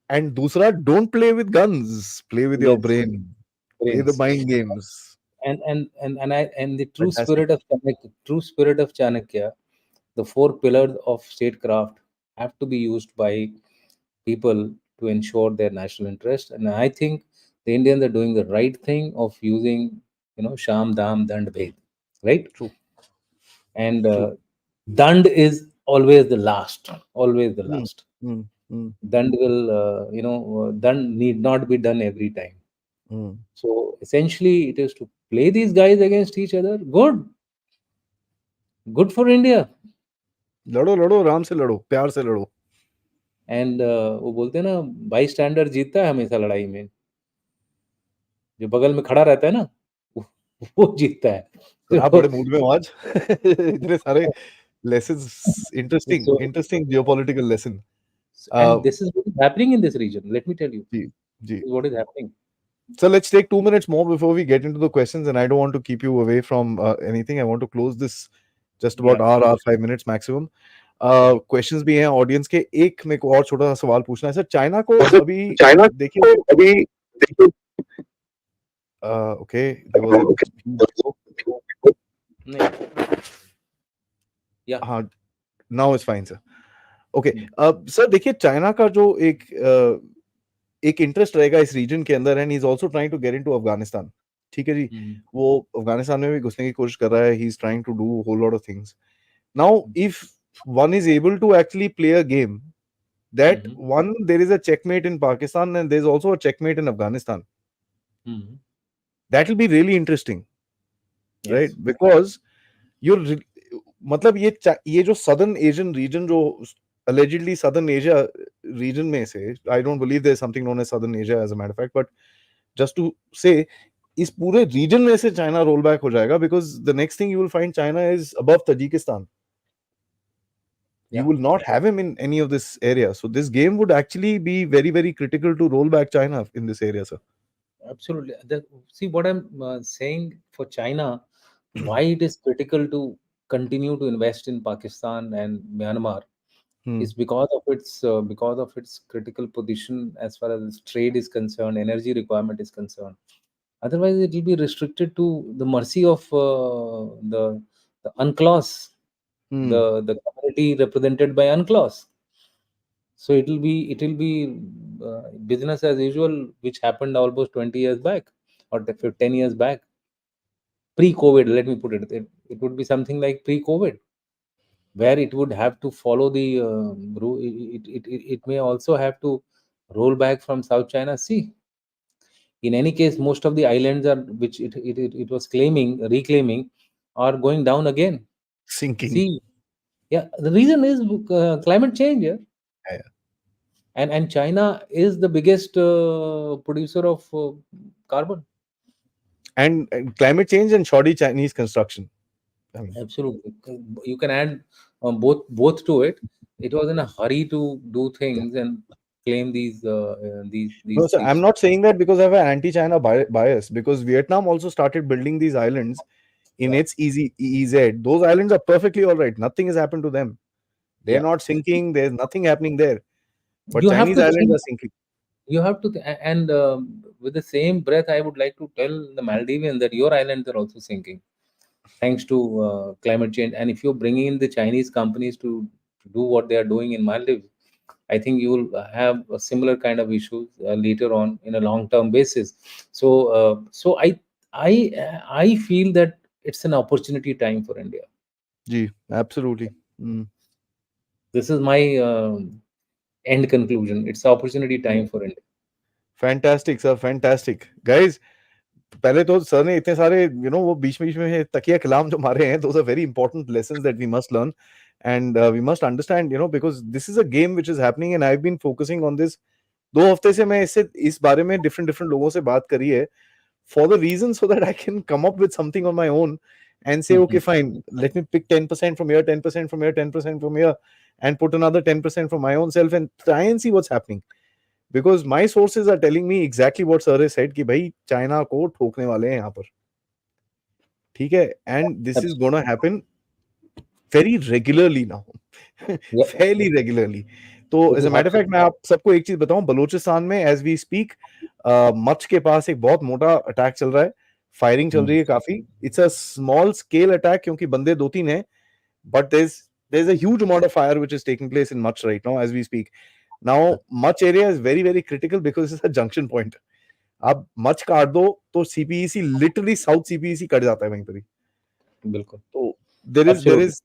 [SPEAKER 1] And दूसरा, don't play with guns, play with your
[SPEAKER 2] Yes.
[SPEAKER 1] brain, play the
[SPEAKER 2] Brains.
[SPEAKER 1] mind games.
[SPEAKER 2] And the
[SPEAKER 1] Fantastic.
[SPEAKER 2] true spirit of Chanakya, the four pillars of statecraft have to be used by people to ensure their national interest. And I think the Indians are doing the right thing of using, Sham Dam Dand Bhed, right?
[SPEAKER 1] True,
[SPEAKER 2] And
[SPEAKER 1] true.
[SPEAKER 2] Dand is always the last, always the
[SPEAKER 1] Hmm,
[SPEAKER 2] last.
[SPEAKER 1] hmm, hmm,
[SPEAKER 2] Dand will, Dand need not be done every time.
[SPEAKER 1] hmm.
[SPEAKER 2] So essentially, it is to play these guys against each other. Good, good for India.
[SPEAKER 1] लड़ो लड़ो, आराम से लड़ो, प्यार से लड़ो.
[SPEAKER 2] And वो बोलते हैं ना, बाई स्टैंडर्ड जीतता है हमेशा लड़ाई में, जो बगल में खड़ा रहता है ना, वो वो जीतता है.
[SPEAKER 1] सर आप
[SPEAKER 2] तो
[SPEAKER 1] बड़े मूड में हो आज. इतने सारे lessons, interesting,
[SPEAKER 2] so,
[SPEAKER 1] interesting geopolitical lesson.
[SPEAKER 2] and
[SPEAKER 1] Uh,
[SPEAKER 2] this is what is happening in this region. Let me tell you,
[SPEAKER 1] जी, जी.
[SPEAKER 2] this is what is happening.
[SPEAKER 1] So let's take 2 minutes more before we get into the questions, and I don't want to keep you away from anything. I want to close this just about
[SPEAKER 2] Yeah,
[SPEAKER 1] hour 5 minutes maximum.
[SPEAKER 2] yeah.
[SPEAKER 1] Questions भी हैं audience के. एक मेरे को और छोटा सा सवाल पूछना है सर. चाइना को
[SPEAKER 2] वैसे
[SPEAKER 1] अभी
[SPEAKER 2] चाइना
[SPEAKER 1] देखिए,
[SPEAKER 2] को अभी देखिए.
[SPEAKER 1] ओके, देयर वाज अ,
[SPEAKER 2] नहीं, या
[SPEAKER 1] हाँ, now is fine sir. Okay, sir देखिए, चाइना का जो एक इंटरेस्ट रहेगा इस रीजन के अंदर, and he is also trying to get into Afghanistan. ठीक है जी, वो अफगानिस्तान में भी घुसने की कोशिश कर रहा है. He is trying to do whole lot of things. Now if one is able to actually play a game that one, there is a checkmate in Pakistan and there's also a checkmate in Afghanistan, that will be really interesting, right?
[SPEAKER 2] Yes.
[SPEAKER 1] Because you're मतलब ये जो southern Asian region, जो allegedly southern Asia region में से, I don't believe there's something known as southern Asia as a matter of fact, but just to say, इस पूरे reason में से चाइना रोल बैक हो जाएगा, because the next thing you will find China is above Tajikistan. You
[SPEAKER 2] Yeah,
[SPEAKER 1] will not have him in any of this area. So this game would actually be very, very critical to roll back China in this area, sir.
[SPEAKER 2] absolutely. See what I'm saying for China, why it is critical to continue to invest in Pakistan and Myanmar
[SPEAKER 1] Hmm.
[SPEAKER 2] is because of its critical position as far as its trade is concerned, energy requirement is concerned. Otherwise, it will be restricted to the mercy of the UNCLOS,
[SPEAKER 1] Hmm.
[SPEAKER 2] the community represented by UNCLOS. So it will be business as usual, which happened almost 20 years back or 10 years back, pre-COVID. Let me put it would be something like pre-COVID, where it would have to follow the it may also have to roll back from South China Sea. In any case, most of the islands are which it was reclaiming are going down again.
[SPEAKER 1] Sinking.
[SPEAKER 2] See, yeah, the reason is climate change. Yeah?
[SPEAKER 1] Yeah.
[SPEAKER 2] And China is the biggest producer of carbon.
[SPEAKER 1] And climate change and shoddy Chinese construction. I mean,
[SPEAKER 2] Absolutely, you can add both to it. It was in a hurry to do
[SPEAKER 1] yeah.
[SPEAKER 2] things and claim these
[SPEAKER 1] No,
[SPEAKER 2] these
[SPEAKER 1] sir, I'm
[SPEAKER 2] these.
[SPEAKER 1] not saying that because I have an anti-China bias. Because Vietnam also started building these islands in
[SPEAKER 2] Yeah,
[SPEAKER 1] its EZ. Those islands are perfectly all right. Nothing has happened to them. They're
[SPEAKER 2] yeah.
[SPEAKER 1] not sinking. There's nothing happening there. But
[SPEAKER 2] You have
[SPEAKER 1] Chinese
[SPEAKER 2] to
[SPEAKER 1] islands
[SPEAKER 2] think.
[SPEAKER 1] are sinking.
[SPEAKER 2] You have to, and with the same breath, I would like to tell the Maldivians that your islands are also sinking, thanks to climate change. And if you're bringing in the Chinese companies to do what they are doing in Maldives, I think you will have a similar kind of issues later on in a long-term basis. So I feel that it's an opportunity time for India.
[SPEAKER 1] Gee, absolutely. Mm.
[SPEAKER 2] This is my end conclusion. It's opportunity time for India.
[SPEAKER 1] Fantastic, sir. Fantastic. Guys, पहले तो sir ने इतने सारे वो बीच में तकिया कलाम जो मारे हैं, those are very important lessons that we must learn, and we must understand, because this is a game which is happening and I've been focusing on this. 2 हफ्ते से मैं इस बारे में डिफरेंट डिफरेंट लोगों से बात करी है, for the reason so that I can come up with something on my own and say, okay,
[SPEAKER 2] Mhm.
[SPEAKER 1] fine, let me pick 10% from here, 10% from here, 10% from here, and put another 10% from my own self and try and see what's happening. Because my sources are telling me exactly what sir has said कि भाई China को ठोकने वाले हैं यहाँ पर, ठीक है, and this is
[SPEAKER 2] Absolutely.
[SPEAKER 1] gonna happen very regularly now.
[SPEAKER 2] Yeah,
[SPEAKER 1] Fairly regularly. तो
[SPEAKER 2] it
[SPEAKER 1] as
[SPEAKER 2] will
[SPEAKER 1] a matter
[SPEAKER 2] happen.
[SPEAKER 1] Fact मैं आप सबको एक चीज बताऊं, बलूचिस्तान में एज वी स्पीक मच के पास एक बहुत मोटा अटैक चल रहा है, फायरिंग चल रही
[SPEAKER 2] Mhm.
[SPEAKER 1] है काफी. It's a small scale attack क्योंकि बंदे दो तीन हैं, but there's a huge amount of fire which is taking place in Much right now as we speak. Now Much area is very very critical because it's a junction point. आप Much काट दो तो CPEC literally south CPEC cut जाता है वहीं पर ही.
[SPEAKER 2] बिल्कुल.
[SPEAKER 1] So there
[SPEAKER 2] Absolutely.
[SPEAKER 1] is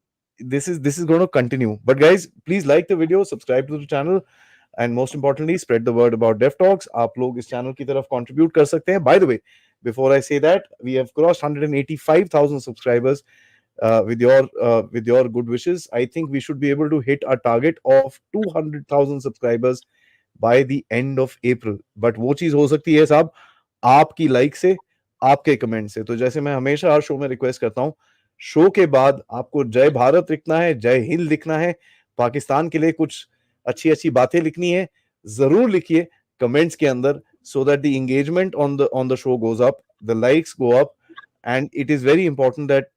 [SPEAKER 1] this is going to continue. But guys, please like the video, subscribe to the channel, and most importantly, spread the word about Dev Talks. आप लोग इस channel की तरफ contribute कर सकते हैं. By the way, before I say that, we have crossed 185,000 subscribers. With your good wishes, I think we should be able to hit our target of 200,000 subscribers by the end of April. But वो चीज हो सकती है साहब आपकी like से, आपके comment से. तो जैसे मैं हमेशा हर शो में रिक्वेस्ट करता हूँ, शो के बाद आपको जय भारत लिखना है, जय हिंद लिखना है, पाकिस्तान के लिए कुछ अच्छी अच्छी बातें लिखनी है, जरूर लिखिए कमेंट्स के अंदर, so that the engagement on the show goes up, the likes go up, and it is very important that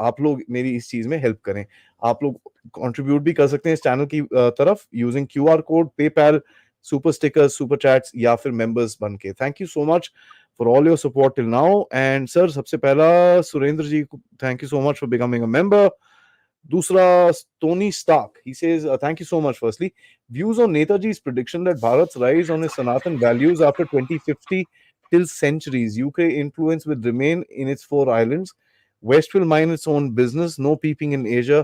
[SPEAKER 1] आप लोग मेरी इस चीज में हेल्प करें. आप लोग कंट्रीब्यूट भी कर सकते हैं इस चैनल की तरफ using QR code, PayPal, super stickers, super chats या फिर मेंबर्स बन के. Thank you so much for all your support till now. And sir, सबसे पहला सुरेंद्र जी, thank you so much for becoming a member. दूसरा, Tony Stark, he says, thank you so much firstly. Views on Netaji's prediction that Bharat's rise on his Sanatan values after 2050 till centuries. UK influence will remain in its four islands. West will mind its own business. No peeping in Asia,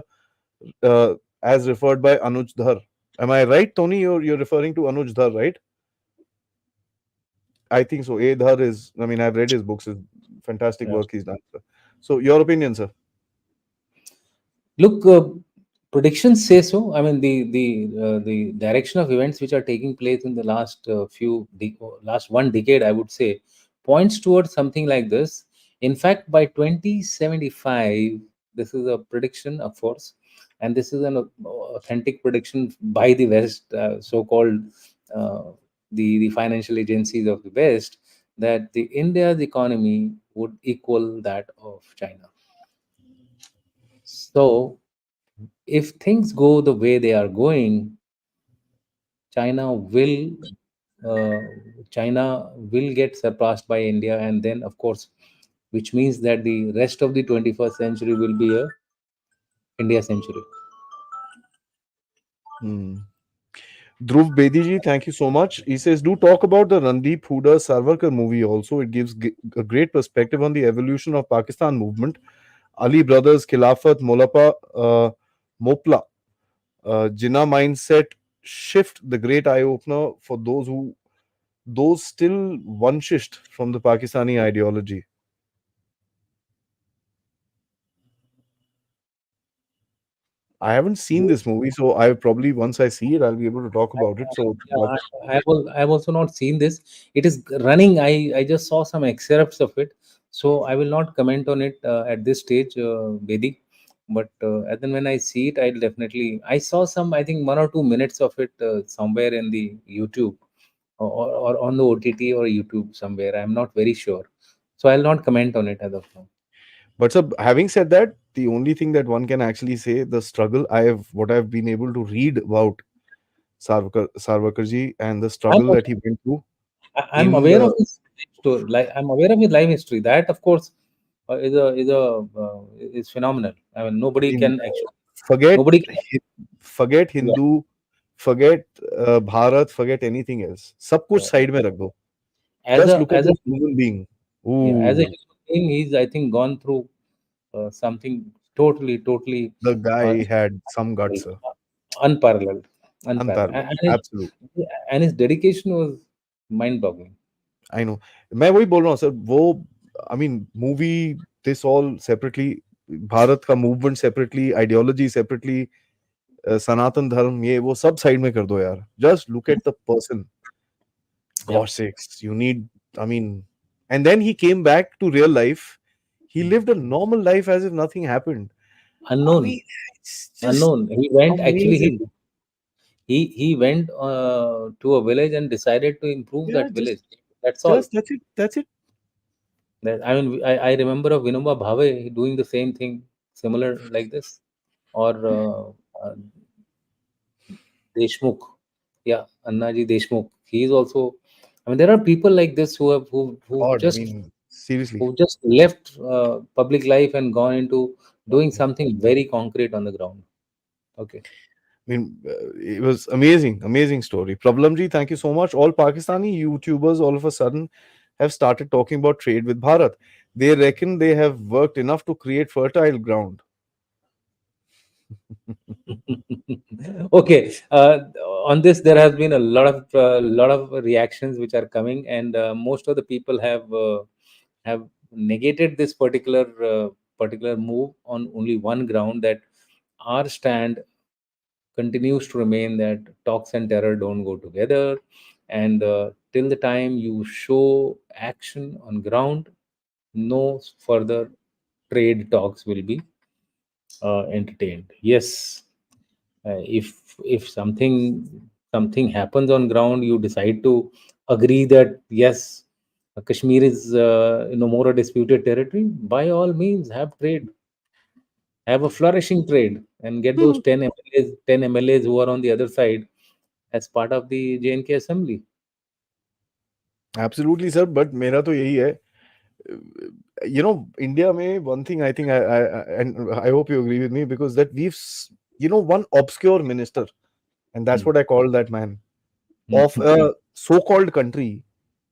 [SPEAKER 1] as referred by Anuj Dhar. Am I right, Tony? You're referring to Anuj Dhar, right? I think so. A Dhar is, I mean, I've read his books. Is fantastic
[SPEAKER 2] Yeah.
[SPEAKER 1] work he's done, sir. So, your opinion, sir?
[SPEAKER 2] Look, predictions say so. I mean, the direction of events which are taking place in the last last one decade, I would say, points towards something like this. In fact, by 2075, this is a prediction, of course, and this is an authentic prediction by the West, so-called uh, the financial agencies of the West, that the India's economy would equal that of China. So if things go the way they are going, China will uh, China will get surpassed by India, and then of course, which means that the rest of the 21st century will be a India century.
[SPEAKER 1] Hmm. Dhruv Bediji, thank you so much. He says, do talk about the Randeep Hooda Sarwarkar movie also. It gives a great perspective on the evolution of Pakistan movement. Ali Brothers, Khilafat, Mopla, Jinnah mindset shift, the great eye opener for those still vanquished from the Pakistani ideology. I haven't seen this movie, so I probably once I see it, I'll be able to talk about it. So,
[SPEAKER 2] Yeah, I've also not seen this. It is running. I just saw some excerpts of it, so I will not comment on it at this stage, Vedi. But and then when I see it, I'll definitely. I saw some. I think 1 or 2 minutes of it somewhere in the YouTube or on the OTT or YouTube somewhere. I'm not very sure, so I'll not comment on it as of now.
[SPEAKER 1] but so having said that, the only thing that one can actually say, the struggle what I've been able to read about Sarvakarji and the
[SPEAKER 2] I'm
[SPEAKER 1] struggle that he went through
[SPEAKER 2] I'm
[SPEAKER 1] in
[SPEAKER 2] aware of
[SPEAKER 1] the
[SPEAKER 2] his story. Like I'm aware of his life history. That of course is phenomenal. I mean, nobody
[SPEAKER 1] in
[SPEAKER 2] can actually
[SPEAKER 1] forget
[SPEAKER 2] nobody can.
[SPEAKER 1] forget
[SPEAKER 2] Yeah,
[SPEAKER 1] Hindu, forget Bharat, forget anything else. सब कुछ
[SPEAKER 2] yeah.
[SPEAKER 1] side में रख दो. Just look at
[SPEAKER 2] As a
[SPEAKER 1] this human being.
[SPEAKER 2] yeah, as a
[SPEAKER 1] Ooh,
[SPEAKER 2] human being, he's I think gone through something totally
[SPEAKER 1] the
[SPEAKER 2] uh,
[SPEAKER 1] guy had some guts, sir.
[SPEAKER 2] unparalleled, unparalleled,
[SPEAKER 1] Unparalleled. Absolute.
[SPEAKER 2] and his dedication was mind-boggling.
[SPEAKER 1] I know. मैं वही बोल रहा हूँ sir, वो I mean movie, this all separately, Bharat का movement separately, ideology separately, सनातन धर्म, ये वो सब साइड में कर दो यार. Just look at the person.
[SPEAKER 2] Yeah,
[SPEAKER 1] Gosh sakes, you need, I mean, and then he came back to real life. He lived a normal life as if nothing happened. I
[SPEAKER 2] Unknown,
[SPEAKER 1] mean, it's just
[SPEAKER 2] unknown. He went actually.
[SPEAKER 1] amazing.
[SPEAKER 2] He went to a village and decided to improve
[SPEAKER 1] Yeah,
[SPEAKER 2] that village. That's all.
[SPEAKER 1] just that's it. That's it.
[SPEAKER 2] I mean, I remember of Vinoba Bhave doing the same thing, similar like this, or Deshmukh. Yeah, Annaji Deshmukh. He is also. I mean, there are people like this who
[SPEAKER 1] God, I
[SPEAKER 2] just
[SPEAKER 1] mean, seriously.
[SPEAKER 2] left public life and gone into doing something very concrete on the ground. Okay.
[SPEAKER 1] I mean, it was amazing, amazing story. Prablamji, thank you so much. All Pakistani YouTubers all of a sudden have started talking about trade with Bharat. They reckon they have worked enough to create fertile ground.
[SPEAKER 2] Okay. On this, there has been a lot of reactions which are coming, and most of the people have negated this particular move on only one ground, that our stand continues to remain that talks and terror don't go together, and till the time you show action on ground, no further trade talks will be entertained. Yes, if something happens on ground, you decide to agree that yes, Kashmir is no more a disputed territory. By all means, have trade, have a flourishing trade, and get those 10 MLAs who are on the other side as part of the JNK assembly.
[SPEAKER 1] Absolutely, sir. But मेरा तो यही है. India में one thing I think and I hope you agree with me, because that one obscure minister, and that's
[SPEAKER 2] Hmm.
[SPEAKER 1] what I call that man, of
[SPEAKER 2] Hmm.
[SPEAKER 1] a so-called country,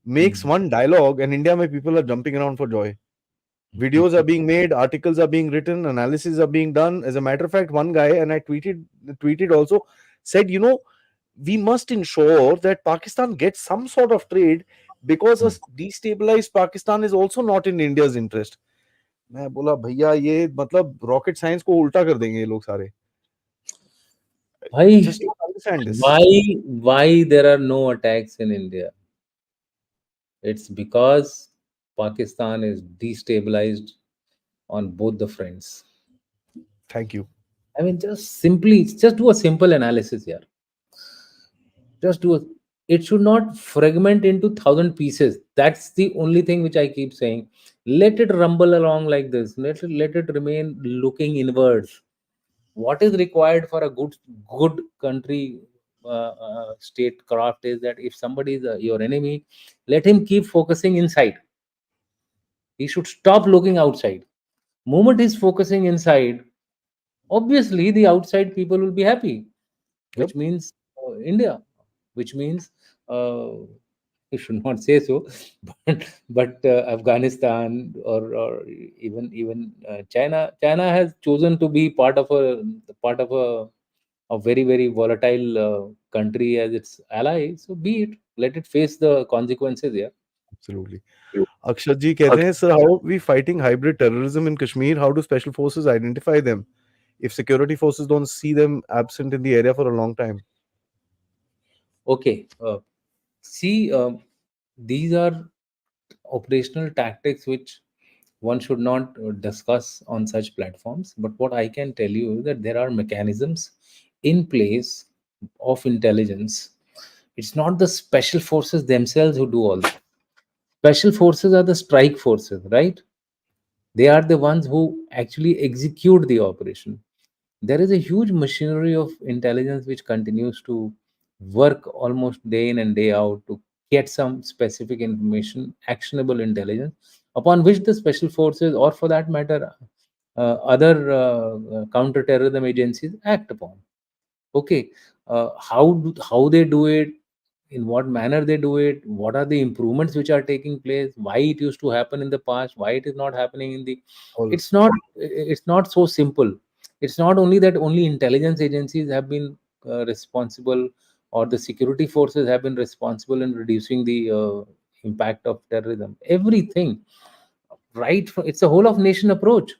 [SPEAKER 1] makes
[SPEAKER 2] Hmm.
[SPEAKER 1] one dialogue, and India mein people are jumping around for joy. Videos are being made, articles are being written, analysis are being done. As a matter of fact, one guy, and I tweeted also, said, we must ensure that Pakistan gets some sort of trade, because a
[SPEAKER 2] Hmm.
[SPEAKER 1] destabilized Pakistan is also not in India's interest. मैं बोला भैया ये मतलब rocket science को उल्टा कर देंगे ये लोग सारे.
[SPEAKER 2] Why,
[SPEAKER 1] Just don't understand this.
[SPEAKER 2] why there are no attacks in India? It's because Pakistan is destabilized on both the fronts.
[SPEAKER 1] Thank you.
[SPEAKER 2] I mean, just do a simple analysis here. Just do a, it should not fragment into thousand pieces. That's the only thing which I keep saying. Let it rumble along like this. Let it remain looking inwards. What is required for a good country statecraft is that if somebody is your enemy, let him keep focusing inside. He should stop looking outside. Moment he's focusing inside, obviously the outside people will be happy,
[SPEAKER 1] Yep.
[SPEAKER 2] which means India, which means uh, I should not say so, but Afghanistan, or even China. China has chosen to be part of a very very volatile country as its ally. So be it. Let it face the consequences. Yeah.
[SPEAKER 1] Absolutely. अक्षत जी कहते हैं, sir, how are we fighting hybrid terrorism in Kashmir? How do special forces identify them if security forces don't see them absent in the area for a long time?
[SPEAKER 2] Okay. See, these are operational tactics which one should not discuss on such platforms. But what I can tell you is that there are mechanisms in place of intelligence. It's not the special forces themselves who do all that. Special forces are the strike forces, right? They are the ones who actually execute the operation. There is a huge machinery of intelligence which continues to work almost day in and day out to get some specific information, actionable intelligence, upon which the special forces, or for that matter, other counter-terrorism agencies act upon. Okay, how they do it, in what manner they do it, what are the improvements which are taking place, why it used to happen in the past, why it is not happening in the,
[SPEAKER 1] All
[SPEAKER 2] it's not so simple. It's not only that only intelligence agencies have been responsible, or the security forces have been responsible in reducing the impact of terrorism. Everything, right it's a whole of nation approach.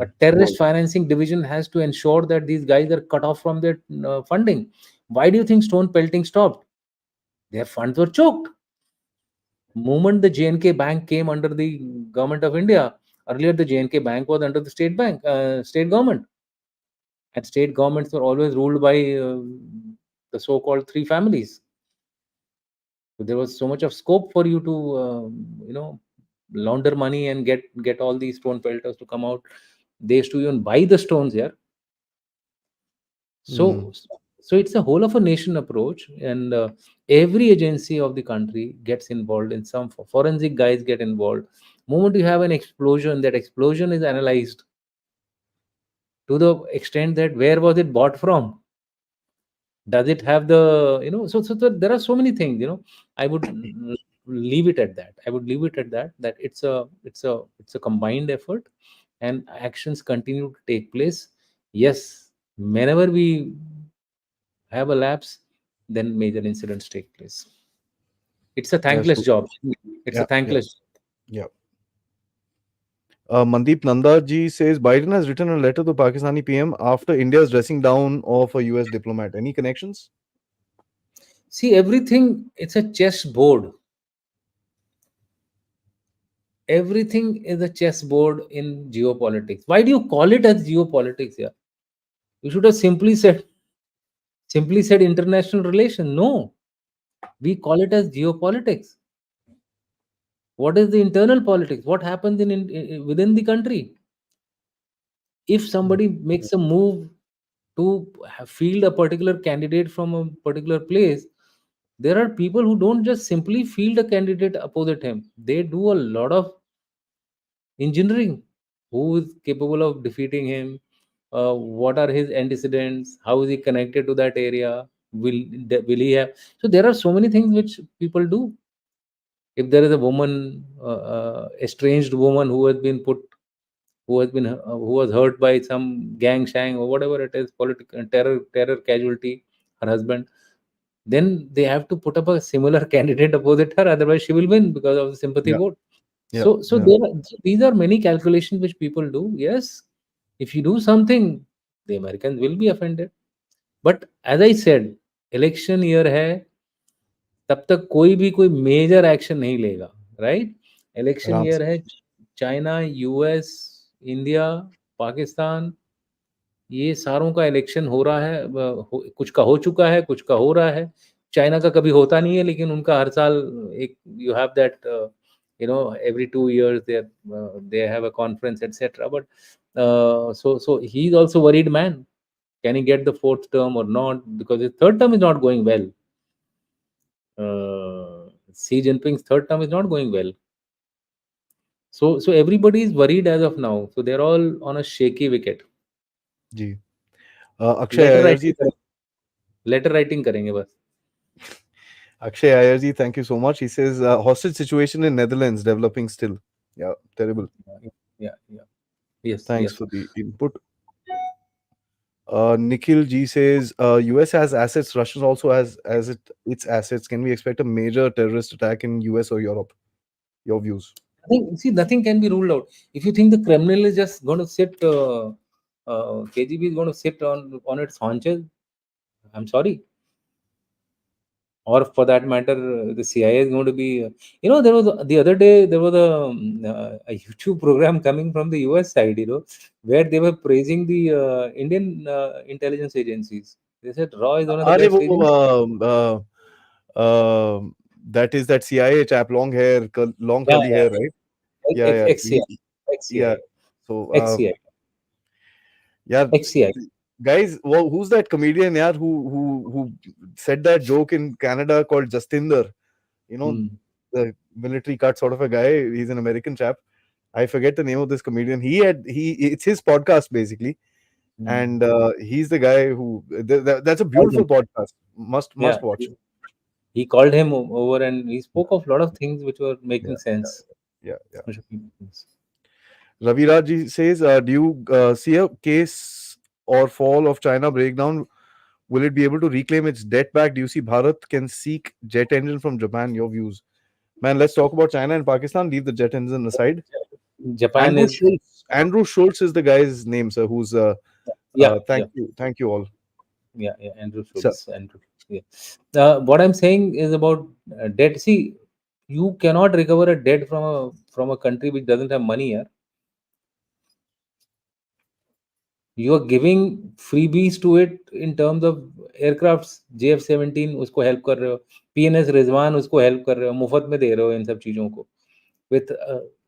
[SPEAKER 2] A terrorist financing division has to ensure that these guys are cut off from their funding. Why do you think stone pelting stopped? Their funds were choked. Moment the JNK bank came under the government of India, Earlier, the JNK Bank was under the state government, and state governments were always ruled by the so-called three families. So there was so much of scope for you to, launder money and get all these stone pelters to come out. They used to even buy the stones here.
[SPEAKER 1] Mm.
[SPEAKER 2] So it's a whole of a nation approach, and every agency of the country gets involved in some. Forensic guys get involved. Moment you have an explosion, that explosion is analyzed to the extent that where was it bought from? Does it have the, so there are so many things, I would leave it at that. I would leave it at that, that it's a combined effort, and actions continue to take place. Yes, whenever we have a lapse, then major incidents take place. It's a
[SPEAKER 1] Yes.
[SPEAKER 2] thankless job. It's a
[SPEAKER 1] Yeah. Yeah.
[SPEAKER 2] thankless.
[SPEAKER 1] Yeah. Mandeep Nanda ji says Biden has written a letter to Pakistani PM after India's dressing down of a US diplomat. Any connections?
[SPEAKER 2] See, everything, it's a chessboard. Everything is a chessboard in geopolitics. Why do you call it as geopolitics? Yeah, you should have simply said international relations. No, we call it as geopolitics. What is the internal politics? What happens within the country? If somebody makes a move to field a particular candidate from a particular place, there are people who don't just simply field a candidate opposite him. They do a lot of engineering. Who is capable of defeating him? What are his antecedents? How is he connected to that area? Will he have? So there are so many things which people do. If there is a woman, estranged woman who has been who was hurt by some gang shang or whatever it is, political terror casualty, her husband, then they have to put up a similar candidate opposite her, otherwise she will win because of the sympathy
[SPEAKER 1] Yeah.
[SPEAKER 2] vote.
[SPEAKER 1] Yeah.
[SPEAKER 2] So
[SPEAKER 1] Yeah.
[SPEAKER 2] these are many calculations which people do. Yes, if you do something, the Americans will be offended. But as I said, election year है, तब तक कोई भी कोई major action नहीं लेगा, right? Election
[SPEAKER 1] Ram.
[SPEAKER 2] Year है, China, US, India, Pakistan, ये सारों का इलेक्शन हो रहा है। कुछ का हो चुका है, कुछ का हो रहा है। चाइना का कभी होता नहीं है, लेकिन उनका हर साल एक, you have that, every 2 years they have a conference, etc. But so he is also worried man. Can he get the fourth term or not? Because his third term is not going well. Xi Jinping's third term is not going well. So everybody is worried as of now. So they're all on a shaky wicket.
[SPEAKER 1] जी. Akshay
[SPEAKER 2] letter
[SPEAKER 1] Iyer ji.
[SPEAKER 2] Writing letter writing करेंगे बस.
[SPEAKER 1] Akshay Iyer ji, thank you so much. He says hostage situation in Netherlands developing still. Yeah, terrible.
[SPEAKER 2] Yeah. Yes,
[SPEAKER 1] Thanks
[SPEAKER 2] yes.
[SPEAKER 1] for the input. Nikhil G says US has assets, Russia also has its assets. Can we expect a major terrorist attack in US or Europe? Your views?
[SPEAKER 2] I think, see, nothing can be ruled out. If you think the Kremlin is just going to sit, KGB is going to sit on its haunches, I'm sorry. Or for that matter, the CIA is going to be. There was the other day there was a YouTube program coming from the US side, where they were praising the Indian intelligence agencies. They said Raw is one of the
[SPEAKER 1] अरे
[SPEAKER 2] best
[SPEAKER 1] वो
[SPEAKER 2] agents.
[SPEAKER 1] that is that CIA chap, long hair, long
[SPEAKER 2] Yeah,
[SPEAKER 1] curly
[SPEAKER 2] yeah.
[SPEAKER 1] hair, right? Yeah, yeah.
[SPEAKER 2] XCI,
[SPEAKER 1] Yeah.
[SPEAKER 2] XCI,
[SPEAKER 1] So,
[SPEAKER 2] XCI,
[SPEAKER 1] yeah,
[SPEAKER 2] XCI.
[SPEAKER 1] guys, who's that comedian, yeah, who said that joke in Canada called Justinder? You know,
[SPEAKER 2] Hmm.
[SPEAKER 1] the military cut sort of a guy. He's an American chap. I forget the name of this comedian. It's his podcast basically,
[SPEAKER 2] Hmm.
[SPEAKER 1] and he's the guy who that's a
[SPEAKER 2] Called him.
[SPEAKER 1] beautiful podcast.
[SPEAKER 2] Yeah,
[SPEAKER 1] Must watch.
[SPEAKER 2] he called him over and he spoke of a lot of things which were
[SPEAKER 1] Yeah,
[SPEAKER 2] making sense.
[SPEAKER 1] yeah, yeah.
[SPEAKER 2] Which are making sense.
[SPEAKER 1] Ravi Raj says, do you see a case or fall of China breakdown? Will it be able to reclaim its debt back? Do you see Bharat can seek jet engine from Japan? Your views, man. Let's talk about China and Pakistan. Leave the jet engine aside.
[SPEAKER 2] Japan is,
[SPEAKER 1] Andrew Schultz is the guy's name, sir. Who's
[SPEAKER 2] yeah, yeah,
[SPEAKER 1] thank you all,
[SPEAKER 2] yeah. Andrew
[SPEAKER 1] sir.
[SPEAKER 2] Schultz. Andrew. Yeah. What I'm saying is about debt. See, you cannot recover a debt from a country which doesn't have money. Yeah? You are giving freebies to it in terms of aircrafts. JF-17 उसको help कर रहे हो, PNS Rizwan उसको help कर रहे हो, मुफ्त में दे रहे हो इन सब चीज़ों को, with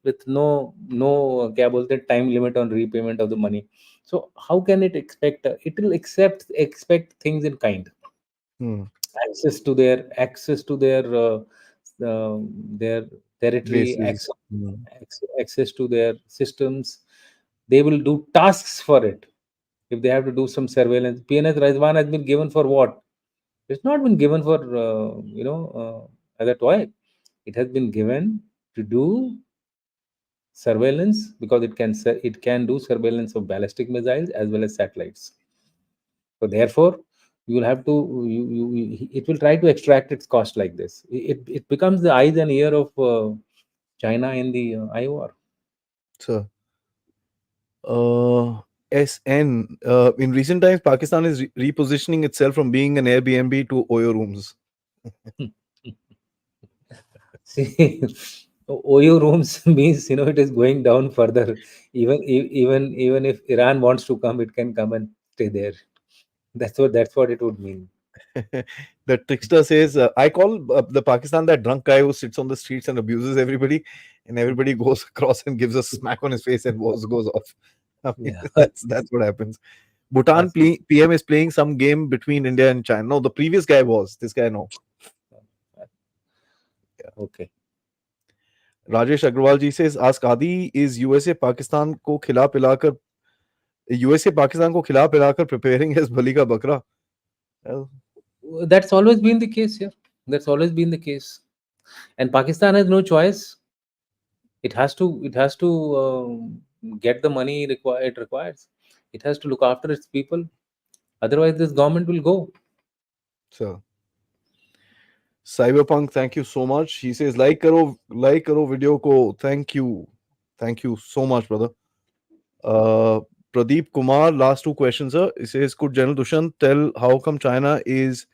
[SPEAKER 2] with no क्या बोलते हैं, time limit on repayment of the money. So how can it expect, it will expect things in kind,
[SPEAKER 1] Hmm.
[SPEAKER 2] access to uh, their territory,
[SPEAKER 1] Bases. Hmm.
[SPEAKER 2] access to their systems. They will do tasks for it. If they have to do some surveillance, PNS Rizwan has been given for what? It's not been given for as a toy. It has been given to do surveillance, because it can do surveillance of ballistic missiles as well as satellites. So therefore, you will have to it will try to extract its cost like this. It becomes the eyes and ear of China in the IOR.
[SPEAKER 1] So, SN. In recent times, Pakistan is repositioning itself from being an Airbnb to Oyo rooms.
[SPEAKER 2] See, OU rooms means, it is going down further. Even if Iran wants to come, it can come and stay there. That's what it would mean.
[SPEAKER 1] The trickster says, I call the Pakistan that drunk guy who sits on the streets and abuses everybody, and everybody goes across and gives a smack on his face and goes off. I mean,
[SPEAKER 2] Yeah.
[SPEAKER 1] that's what happens. Bhutan PM is playing some game between India and China. No, the previous guy was. This guy, no.
[SPEAKER 2] Okay.
[SPEAKER 1] Rajesh Agrawal ji says, ask Adi, is USA Pakistan को खिला पिलाकर preparing his bali ka bakra? Well,
[SPEAKER 2] That's always been the case here. That's always been the case. And Pakistan has no choice. It has to get the money it requires. It has to look after its people. Otherwise, this government will go.
[SPEAKER 1] so Cyberpunk, thank you so much. He says, like karo video ko. Thank you so much, brother. Uh, Pradeep Kumar, last two questions, sir. He says, could General Dushyant tell how come China is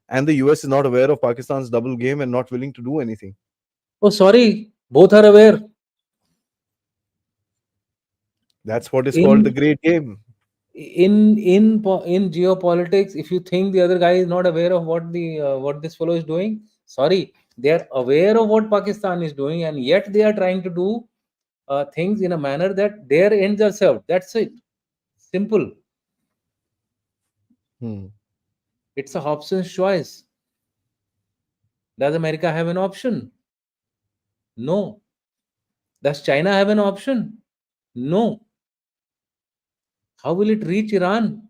[SPEAKER 1] and the US is not aware of Pakistan's double game and not willing to do anything?
[SPEAKER 2] Oh, sorry. Both are aware.
[SPEAKER 1] That's what is called the
[SPEAKER 2] In
[SPEAKER 1] great game.
[SPEAKER 2] in geopolitics, if you think the other guy is not aware of what this fellow is doing, sorry, they are aware of what Pakistan is doing, and yet they are trying to do things in a manner that their ends are served. That's it. Simple.
[SPEAKER 1] Hmm.
[SPEAKER 2] It's a Hobson's choice. Does America have an option? No. Does China have an option? No. How will it reach Iran?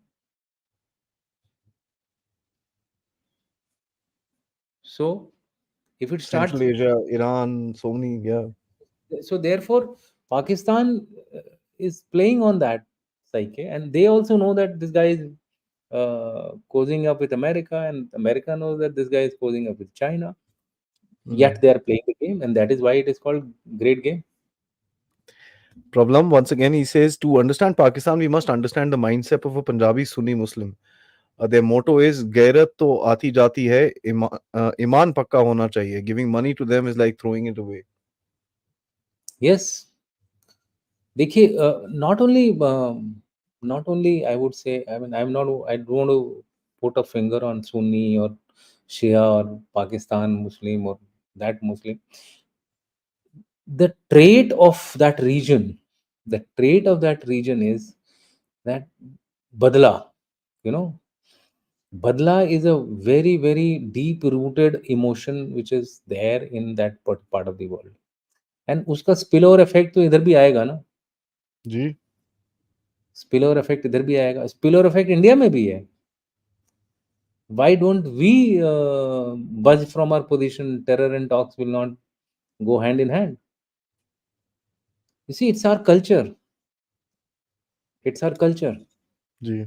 [SPEAKER 2] So if it
[SPEAKER 1] Central
[SPEAKER 2] starts,
[SPEAKER 1] Asia, Iran, so many, yeah.
[SPEAKER 2] so therefore Pakistan is playing on that psyche, and they also know that this guy is cozying up with America, and America knows that this guy is cozying up with China.
[SPEAKER 1] Hmm.
[SPEAKER 2] Yet they are playing the game, and that is why it is called great game.
[SPEAKER 1] Problem, once again, he says, to understand Pakistan, we must understand the mindset of a Punjabi Sunni Muslim. Their motto is गैरत तो आती जाती है ईमान पक्का होना चाहिए. Giving money to them is like throwing it away.
[SPEAKER 2] Yes, देखिए, not only I would say, I mean, I don't want to put a finger on Sunni or Shia or Pakistan Muslim or that Muslim. The trait of that region is that badla, you know badla is a very very deep rooted emotion which is there in that part of the world, and उसका spill over effect तो इधर भी आएगा ना.
[SPEAKER 1] जी.
[SPEAKER 2] Spill over effect इधर भी आएगा. Spill over effect India में भी है. Why don't we budge from our position? Terror and talks will not go hand in hand. You see, it's our culture. It's our culture.
[SPEAKER 1] जी.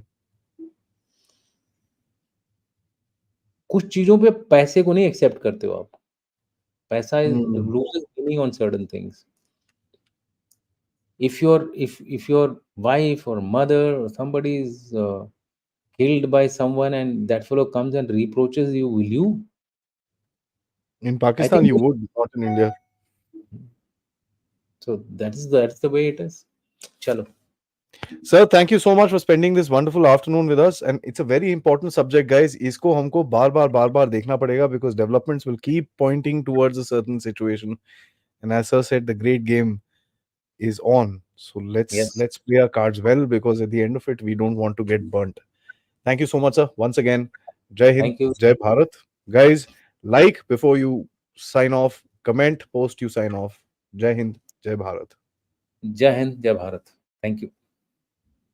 [SPEAKER 2] कुछ चीजों पे पैसे को नहीं एक्सेप्ट करते हो आप. पैसा is
[SPEAKER 1] Hmm.
[SPEAKER 2] loses meaning on certain things. If your wife or mother or somebody is killed by someone, and that fellow comes and reproaches you, will you?
[SPEAKER 1] In
[SPEAKER 2] I
[SPEAKER 1] Pakistan,
[SPEAKER 2] think
[SPEAKER 1] you would, not in India.
[SPEAKER 2] so. That's the way it is. Chalo.
[SPEAKER 1] Sir, thank you so much for spending this wonderful afternoon with us. And it's a very important subject, guys. इसको हमको बार बार देखना पड़ेगा because developments will keep pointing towards a certain situation. And as sir said, the great game is on. So
[SPEAKER 2] Yes.
[SPEAKER 1] let's play our cards well, because at the end of it, we don't want to get burnt. Thank you so much, sir. Once again, Jai Hind,
[SPEAKER 2] Thank you.
[SPEAKER 1] Jai Bharat. Guys, like before you sign off, comment, post you sign off. Jai Hind, Jai Bharat.
[SPEAKER 2] Jai Hind, Jai Bharat. Thank you.